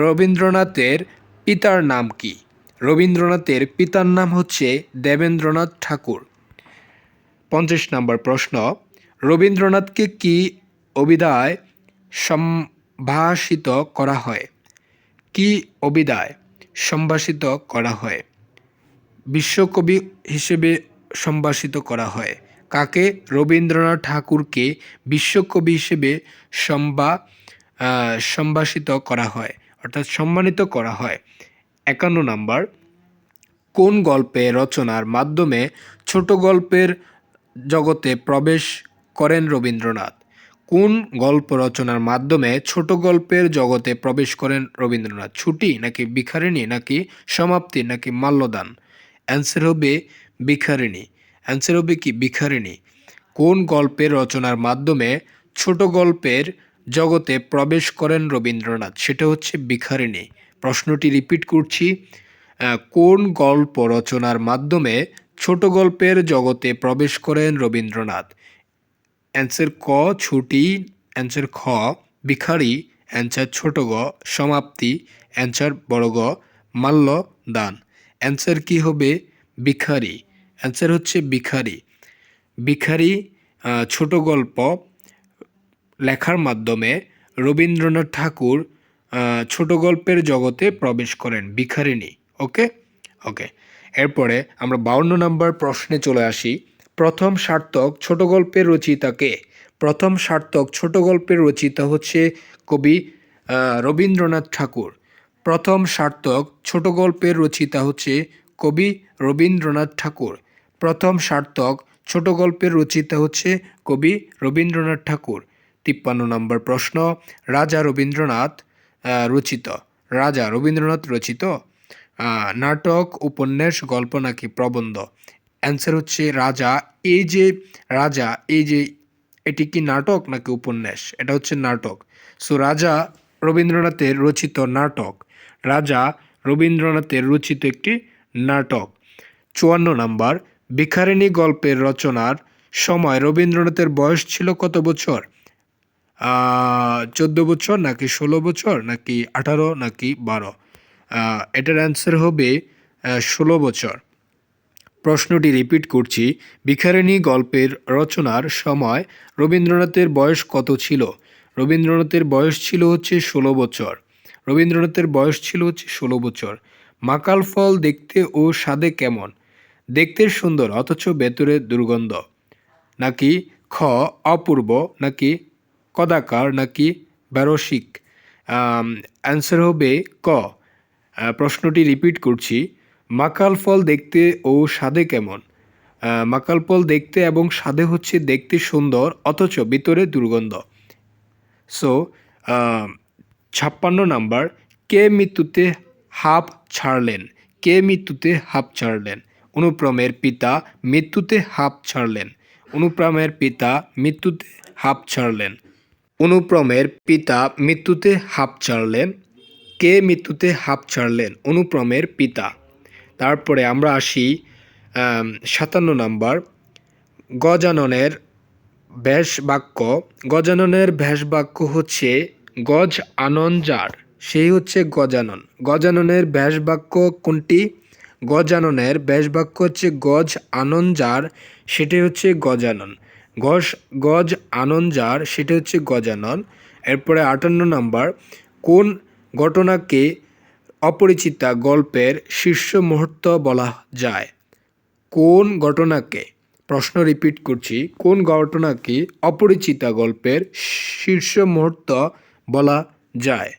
রবীন্দ্রনাথের পিতার নাম কি? রবীন্দ্রনাথের পিতার নাম হচ্ছে দেবেন্দ্রনাথ ঠাকুর। 50 নম্বর প্রশ্ন, রবীন্দ্রনাথকে কি অভিধায় সম্ভাষিত করা হয়? কি অভিধায় সম্ভাষিত করা হয়? বিশ্বকবি হিসেবে সম্ভাষিত করা হয়। কাকে? রবীন্দ্রনাথ ঠাকুরকে বিশ্বকবি হিসেবে সম্ভাষিত করা হয়, অর্থাৎ সম্মানিত করা হয়। 51 নাম্বার, কোন গল্পে রচনার মাধ্যমে ছোট গল্পের জগতে প্রবেশ করেন রবীন্দ্রনাথ? কোন গল্প রচনার মাধ্যমে ছোট গল্পের জগতে প্রবেশ করেন রবীন্দ্রনাথ? ছুটি, নাকি ভিখারিণী, নাকি সমাপ্তি, নাকি মাল্যদান? অ্যান্সার হবে ভিখারিণী। অ্যান্সার হবে কি? ভিখারিণী। কোন গল্পের রচনার মাধ্যমে ছোট গল্পের জগতে প্রবেশ করেন রবীন্দ্রনাথ? সেটা হচ্ছে ভিখারিণী। প্রশ্নটি রিপিট করছি, কোন গল্প রচনার মাধ্যমে ছোট গল্পের জগতে প্রবেশ করেন রবীন্দ্রনাথ? অ্যান্সার ক ছুটি, অ্যান্সার খ ভিখারি, অ্যান্সার ছোট গ সমাপ্তি, অ্যান্সার বড় গ মাল্য দান। অ্যান্সার কি হবে? ভিখারি। অ্যান্সার হচ্ছে ভিখারি। ভিখারি ছোট গল্প লেখার মাধ্যমে রবীন্দ্রনাথ ঠাকুর ছোট গল্পের জগতে প্রবেশ করেন, ভিখারিণী। ওকে ওকে এরপরে আমরা 52 নম্বর প্রশ্নে চলে আসি। প্রথম সার্থক ছোট গল্পের রচয়িতা কে? প্রথম সার্থক ছোট গল্পের রচয়িতা হচ্ছে কবি রবীন্দ্রনাথ ঠাকুর। প্রথম সার্থক ছোট গল্পের রচয়িতা হচ্ছে কবি রবীন্দ্রনাথ ঠাকুর। প্রথম সার্থক ছোট গল্পের রচয়িতা হচ্ছে কবি রবীন্দ্রনাথ ঠাকুর। 53 নম্বর প্রশ্ন, রাজা রবীন্দ্রনাথ রচিত নাটক, উপন্যাস, গল্প, নাকি প্রবন্ধ? অ্যান্সার হচ্ছে রাজা। এই যে এটি কি নাটক নাকি উপন্যাস? এটা হচ্ছে নাটক। সো রাজা রবীন্দ্রনাথের রচিত নাটক। রাজা রবীন্দ্রনাথের রচিত একটি নাটক। 54 নাম্বার, ভিখারিণী গল্পের রচনার সময় রবীন্দ্রনাথের বয়স ছিল কত বছর? 14 বছর, নাকি 16 বছর, নাকি 18, নাকি 12? এটার অ্যান্সার হবে 16 বছর। প্রশ্নটি রিপিট করছি, ভিখারিণী গল্পের রচনার সময় রবীন্দ্রনাথের বয়স কত ছিল? রবীন্দ্রনাথের বয়স ছিল হচ্ছে 16 বছর। রবীন্দ্রনাথের বয়স ছিল হচ্ছে 16 বছর। মাকাল ফল দেখতে ও স্বাদে কেমন? দেখতে সুন্দর অথচ ভেতরে দুর্গন্ধ। নাকি খ অপূর্ব, নাকি কদাকার, নাকি বারসিক? অ্যান্সার হবে ক। প্রশ্নটি রিপিট করছি, মাকাল ফল দেখতে ও স্বাদে কেমন? মাকাল ফল দেখতে এবং স্বাদে হচ্ছে দেখতে সুন্দর অথচ ভিতরে দুর্গন্ধ। সো 56 নাম্বার, কে মৃত্যুতে হাঁপ ছাড়লেন? কে মৃত্যুতে হাঁপ ছাড়লেন? অনুপ্রমের পিতা মৃত্যুতে হাঁপ ছাড়লেন। অনুপ্রমের পিতা মৃত্যুতে হাঁপ ছাড়লেন। অনুপ্রমের পিতা মৃত্যুতে হাঁপ ছাড়লেন। কে মৃত্যুতে হাঁপ ছাড়লেন? অনুপ্রমের পিতা। তারপরে আমরা আসি 57 নাম্বার, গজাননের ব্যাস বাক্য। গজাননের ব্যাস বাক্য হচ্ছে গজ আনন যার, সেই হচ্ছে গজানন। গজাননের ব্যাস বাক্য কোনটি? গজাননের ব্যাস বাক্য হচ্ছে গজ আনন যার, সেটি হচ্ছে গজানন। গজ আনন যার, সেটা হচ্ছে গজানন। এরপরে 58 নাম্বার, কোন ঘটনাকে অপরিচিতা গল্পের শীর্ষ মুহূর্ত বলা যায়? কোন ঘটনাকে, প্রশ্ন রিপিট করছি, কোন ঘটনাকে অপরিচিতা গল্পের শীর্ষ মুহূর্ত বলা যায়?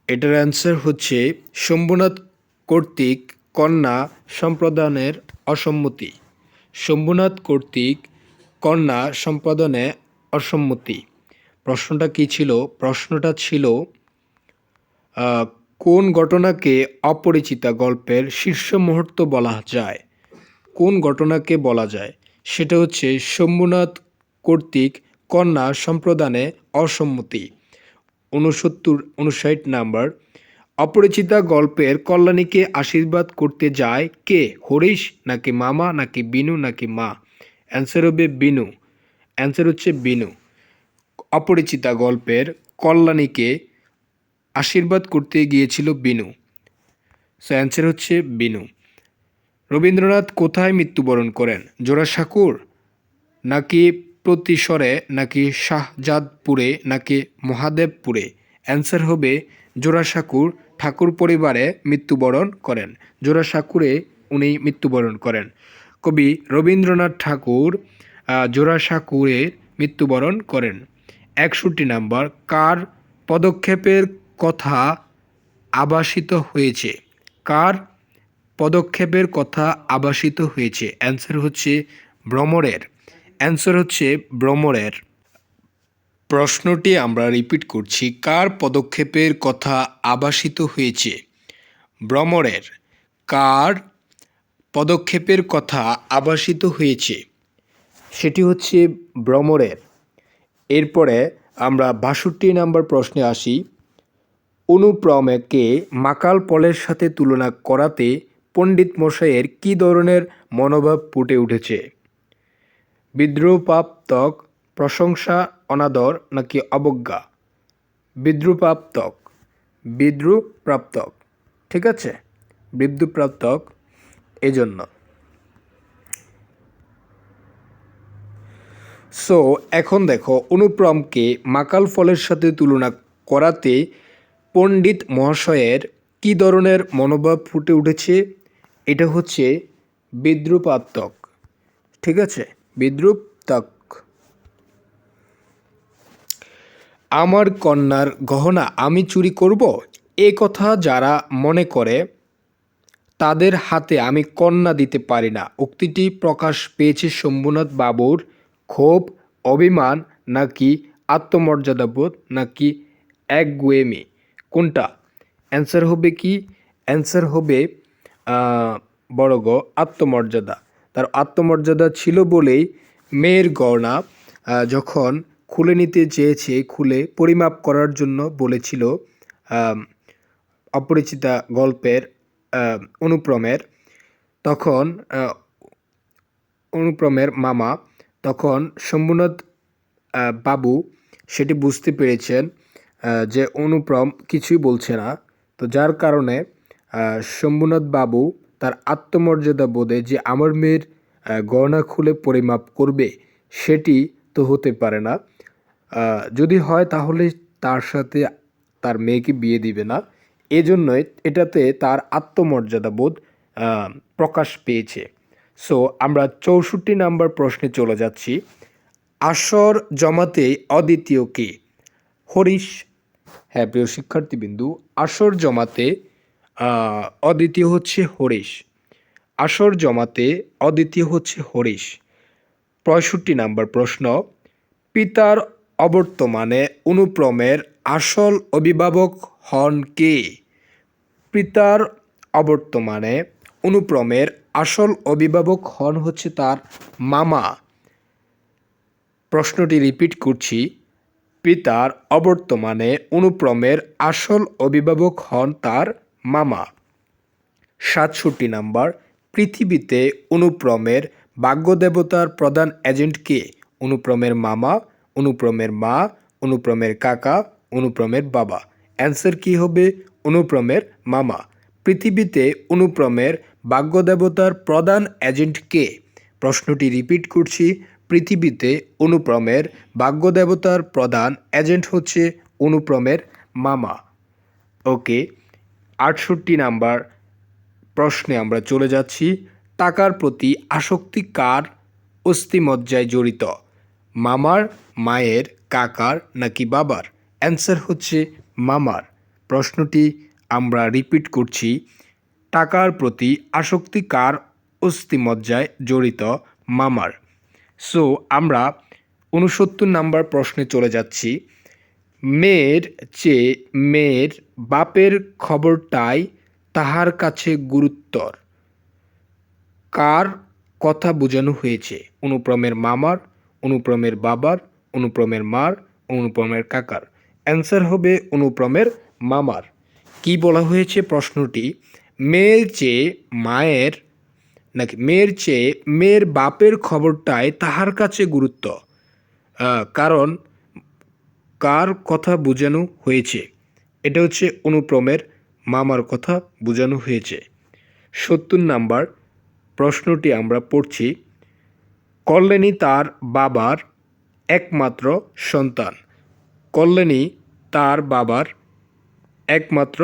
এটার অ্যান্সার হচ্ছে শম্ভুনাথ কর্তৃক কন্যা সম্প্রদানের অসম্মতি। শম্ভুনাথ কর্তৃক কন্যা সম্পাদনে অসম্মতি। প্রশ্নটা কি ছিল? প্রশ্নটা ছিল কোন ঘটনাকে অপরিচিতা গল্পের শীর্ষ মুহূর্ত বলা যায়? কোন ঘটনাকে বলা যায়? সেটা হচ্ছে শম্ভুনাথ কর্তৃক কন্যা সম্প্রদানে অসম্মতি। 59 নাম্বার, অপরিচিতা গল্পের কল্যাণীকে আশীর্বাদ করতে যায় কে? হরিশ নাকি মামা নাকি বিনু নাকি মা? অ্যান্সার হবে বিনু। অ্যান্সার হচ্ছে বিনু। অপরিচিতা গল্পের কল্যাণীকে আশীর্বাদ করতে গিয়েছিল বিনু। সো অ্যান্সার হচ্ছে বিনু। রবীন্দ্রনাথ কোথায় মৃত্যুবরণ করেন? জোড়াসাঁকোর নাকি প্রতিসরে নাকি শাহজাদপুরে নাকি মহাদেবপুরে? অ্যান্সার হবে জোড়াসাঁকোর ঠাকুর পরিবারে মৃত্যুবরণ করেন। জোড়াসাঁকোরে উনি মৃত্যুবরণ করেন। কবি রবীন্দ্রনাথ ঠাকুর জোড়াসাঁকোরে মৃত্যুবরণ করেন। 61 নাম্বার, কার পদক্ষেপের কথা আভাসিত হয়েছে? কার পদক্ষেপের কথা আভাসিত হয়েছে? অ্যান্সার হচ্ছে ভ্রমরের। অ্যান্সার হচ্ছে ভ্রমরের। প্রশ্নটি আমরা রিপিট করছি, কার পদক্ষেপের কথা আভাসিত হয়েছে? ভ্রমরের। কার পদক্ষেপের কথা আভাসিত হয়েছে? সেটি হচ্ছে ভ্রমরের। এরপরে আমরা 62 নাম্বার প্রশ্নে আসি। অনুপ্রমেকে মাকাল ফলের সাথে তুলনা করাতে পণ্ডিত মশাইয়ের কী ধরনের মনোভাব ফুটে উঠেছে? বিদ্রুপাত্মক, প্রশংসা, অনাদর নাকি অবজ্ঞা? বিদ্রুপাত্মক। বিদ্রুপ্রাপ্তক, ঠিক আছে, বিদ্রুপ্রাপ্তক এজন্য। সো এখন দেখো, অনুপ্রমকে মাকাল ফলের সাথে তুলনা করাতে পণ্ডিত মহাশয়ের কী ধরনের মনোভাব ফুটে উঠেছে? এটা হচ্ছে বিদ্রুপাত্মক, ঠিক আছে, বিদ্রুপাত্মক। আমার কন্যার গহনা আমি চুরি করব, এ কথা যারা মনে করে তাদের হাতে আমি কন্যা দিতে পারি না। উক্তিটি প্রকাশ পেয়েছে শম্ভুনাথ বাবুর ক্ষোভ, অভিমান নাকি আত্মমর্যাদাবোধ নাকি একগুঁয়েমি? কোনটা? অ্যান্সার হবে কি? অ্যান্সার হবে বড় গ, আত্মমর্যাদা। তার আত্মমর্যাদা ছিল বলেই মেয়ের গয়না যখন খুলে নিতে চেয়েছে, খুলে পরিমাপ করার জন্য বলেছিল অপরিচিতা গল্পের অনুপ্রমের, তখন অনুপ্রমের মামা, তখন শম্ভুনাথ বাবু সেটি বুঝতে পেরেছেন যে অনুপ্রম কিছুই বলছে না। তো যার কারণে শম্ভুনাথ বাবু তার আত্মমর্যাদা বোধে যে আমার মেয়ের গয়না খুলে পরিমাপ করবে, সেটি তো হতে পারে না। যদি হয় তাহলে তার সাথে তার মেয়েকে বিয়ে দিবে না। এজন্যই এটাতে তার আত্মমর্যাদা বোধ প্রকাশ পেয়েছে। সো আমরা 64 নাম্বার প্রশ্নে চলে যাচ্ছি। আসর জমাতে অদ্বিতীয় কে? হরিশ। হ্যাঁ প্রিয় শিক্ষার্থীবিন্দু, আসর জমাতে অদ্বিতীয় হচ্ছে হরিশ। আসর জমাতে অদ্বিতীয় হচ্ছে হরিশ। ৬৫ নম্বর প্রশ্ন, পিতার অবর্তমানে অনুপ্রমের আসল অভিভাবক হন কে? পিতার অবর্তমানে অনুপ্রমের আসল অভিভাবক হন হচ্ছে তার মামা। প্রশ্নটি রিপিট করছি, পিতার অবর্তমানে অনুপ্রমের আসল অভিভাবক হন তার মামা। ৬৭ নাম্বার, পৃথিবীতে অনুপ্রমের ভাগ্যদেবতার প্রধান এজেন্ট কে? অনুপ্রমের মামা, অনুপ্রমের মা, অনুপ্রমের কাকা, অনুপ্রমের বাবা। অ্যান্সার কি হবে? অনুপ্রমের মামা। পৃথিবীতে অনুপ্রমের ভাগ্যদেবতার প্রধান এজেন্ট কে? প্রশ্নটি রিপিট করছি, পৃথিবীতে অনুপ্রমের ভাগ্যদেবতার প্রধান এজেন্ট হচ্ছে অনুপ্রমের মামা। ওকে, ৬৮ নাম্বার প্রশ্নে আমরা চলে যাচ্ছি। টাকার প্রতি আসক্তি কার অস্থিমজ্জায় জড়িত? মামার, মায়ের, কাকার নাকি বাবার? অ্যান্সার হচ্ছে মামার। প্রশ্নটি আমরা রিপিট করছি, টাকার প্রতি আসক্তি কার অস্থিমজ্জায় জড়িত? মামার। সো আমরা ৬৯ নাম্বার প্রশ্নে চলে যাচ্ছি। মেয়ের চেয়ে মেয়ের বাপের খবরটাই তাহার কাছে গুরুত্বর। কার কথা বোঝানো হয়েছে? অনুপ্রমের মামার, অনুপ্রমের বাবার, অনুপ্রমের মার, অনুপ্রমের কাকার। অ্যান্সার হবে অনুপ্রমের মামার। কি বলা হয়েছে প্রশ্নটি? মেয়ের চেয়ে মায়ের নাকি মেয়ের চেয়ে মেয়ের বাপের খবরটাই তাহার কাছে গুরুত্ব। কারণ কার কথা বোঝানো হয়েছে? এটা হচ্ছে অনুপ্রমের মামার কথা বোঝানো হয়েছে। ৭০ নাম্বার প্রশ্নটি আমরা পড়ছি। কল্যাণী তার বাবার একমাত্র সন্তান। কল্যাণী তার বাবার একমাত্র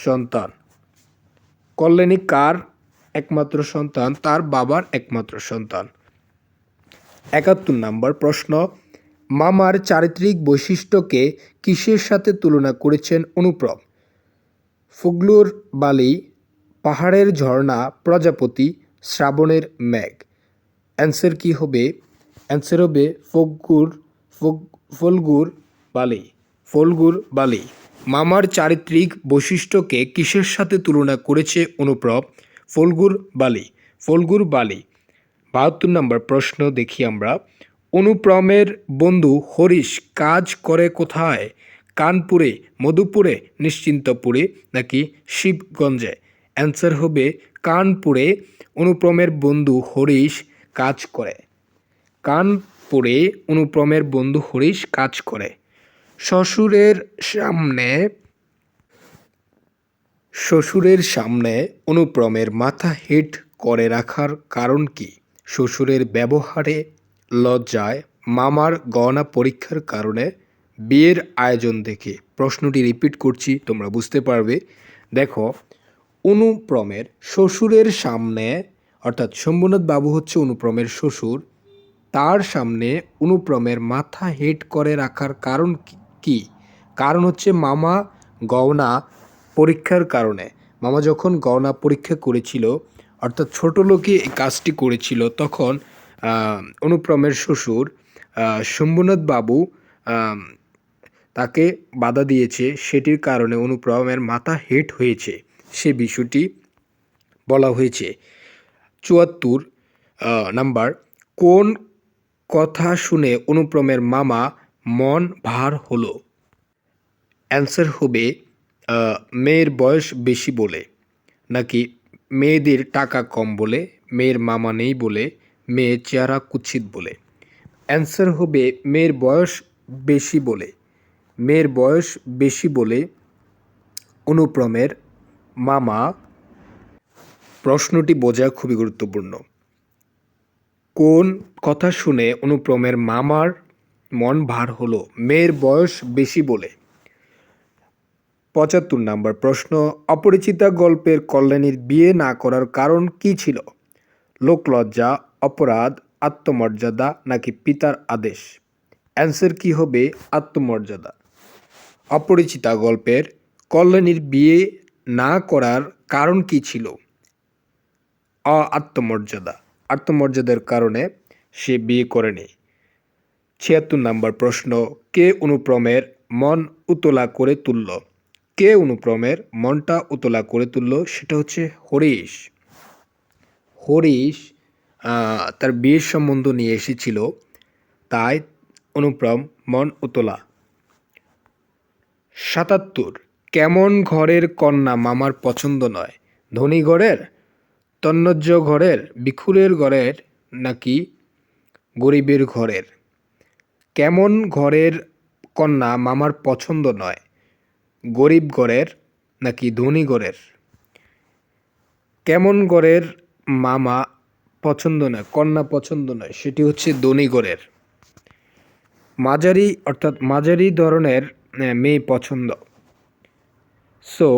সন্তান। কল্যাণী কার একমাত্র সন্তান? তার বাবার একমাত্র সন্তান। ৭১ নাম্বার প্রশ্ন, মামার চারিত্রিক বৈশিষ্ট্যকে কিসের সাথে তুলনা করেছেন অনুপ্রম? ফুগলুর বালি, পাহাড়ের ঝর্ণা, প্রজাপতি, শ্রাবণের মেঘ। অ্যান্সার কি হবে? অ্যান্সার হবে ফল্গুর বালি। ফল্গুর বালি। মামার চারিত্রিক বৈশিষ্ট্যকে কিসের সাথে তুলনা করেছে অনুপ্রব? ফল্গুর বালি। ফল্গুর বালি। ৭২ নম্বর প্রশ্ন দেখি আমরা। অনুপ্রমের বন্ধু হরিশ কাজ করে কোথায়? কানপুরে, মধুপুরে, নিশ্চিন্তপুরে নাকি শিবগঞ্জে? অ্যান্সার হবে কানপুরে অনুপ্রমের বন্ধু হরিশ কাজ করে। কানপুরে অনুপ্রমের বন্ধু হরিশ কাজ করে। শ্বশুরের সামনে অনুপ্রমের মাথা হেঁট করে রাখার কারণ কি? শ্বশুরের ব্যবহারে, লজ্জায়, মামার গহনা পরীক্ষার কারণে, বিয়ের আয়োজন দেখে। প্রশ্নটি রিপিট করছি, তোমরা বুঝতে পারবে। দেখো, অনুপ্রমের শ্বশুরের সামনে, অর্থাৎ শম্ভুনাথ বাবু হচ্ছে অনুপ্রমের শ্বশুর, তার সামনে অনুপ্রমের মাথা হেঁট করে রাখার কারণ কি? কারণ হচ্ছে মামা গহনা পরীক্ষার কারণে। মামা যখন গহনা পরীক্ষা করেছিল, অর্থাৎ ছোট লোকে এই কাজটি করেছিল, তখন অনুপ্রমের শ্বশুর শম্ভুনাথ বাবু তাকে বাধা দিয়েছে, সেটির কারণে অনুপ্রমের মাথা হেঁট হয়েছে, সে বিষয়টি বলা হয়েছে। ৭৪ নাম্বার, কোন কথা শুনে অনুপ্রমের মামা মন ভার হলো? অ্যান্সার হবে মেয়ের বয়স বেশি বলে, নাকি মেয়েদের টাকা কম বলে, মেয়ের মামা নেই বলে, মেয়ের চেহারা কুৎসিত বলে। অ্যান্সার হবে মেয়ের বয়স বেশি বলে। মেয়ের বয়স বেশি বলে অনুপ্রমের মামা। প্রশ্নটি বোঝা খুবই গুরুত্বপূর্ণ। কোন কথা শুনে অনুপ্রমের মামার মন ভার হলো? মেয়ের বয়স বেশি বলে। ৭৫ নাম্বার প্রশ্ন, অপরিচিতা গল্পের কল্যাণীর বিয়ে না করার কারণ কি ছিল? লোকলজ্জা, অপরাধ, আত্মমর্যাদা নাকি পিতার আদেশ? অ্যান্সার কি হবে? আত্মমর্যাদা। অপরিচিতা গল্পের কল্যাণীর বিয়ে না করার কারণ কি ছিল? আত্মমর্যাদা, আত্মমর্যাদার কারণে সে বিয়ে করেনি। ৭৬ নম্বর প্রশ্ন, কে অনুপ্রমের মন উতলা করে তুলল? কে অনুপ্রমের মনটা উতলা করে তুলল? সেটা হচ্ছে হরিশ। হরিশ তার বিয়ের সম্বন্ধ নিয়ে এসেছিল, তাই অনুপ্রম মন উতলা। ৭৭, কেমন ঘরের কন্যা মামার পছন্দ নয়? ধনী ঘরের, তন্নজ্জ ঘরের, ভিখুরের ঘরের নাকি গরিবের ঘরের? কেমন ঘরের কন্যা মামার পছন্দ নয়? গরিব ঘরের নাকি ধনী ঘরের? কেমন ঘরের মামা পছন্দ নয়, কন্যা পছন্দ নয়, সেটি হচ্ছে ধনী ঘরের। মাঝারি অর্থাৎ মাঝারি ধরনের মেয়ে পছন্দ। সো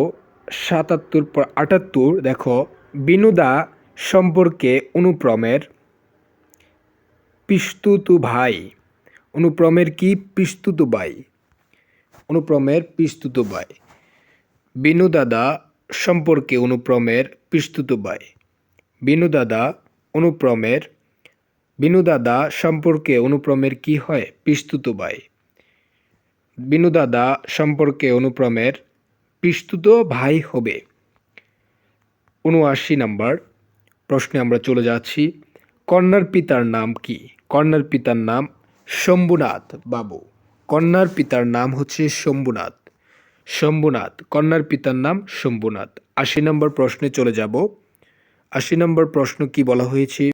৭৭ পর ৭৮ দেখো, বিনুদা সম্পর্কে অনুপ্রমের পিস্তুতু ভাই। অনুপ্রমের কি? পিস্তুতু ভাই। অনুপ্রমের পিস্তুতু ভাই। বিনু দাদা সম্পর্কে অনুপ্রমের পিস্তুতু ভাই। বিনু দাদা অনুপ্রমের, বিনু দাদা সম্পর্কে অনুপ্রমের কি হয়? পিস্তুতু ভাই। বিনু দাদা সম্পর্কে অনুপ্রমের পিস্তুত ভাই হবে। ৭৯ নম্বর প্রশ্নে আমরা চলে যাচ্ছি। কন্যার পিতার নাম কি? কন্যার পিতার নাম শম্ভুনাথ বাবু। কন্যার পিতার নাম হচ্ছে শম্ভুনাথ। শম্ভুনাথ, কন্যার পিতার নাম শম্ভুনাথ। ৮০ নম্বর প্রশ্নে চলে যাব। ৮০ নম্বর প্রশ্ন কি বলা হয়েছে?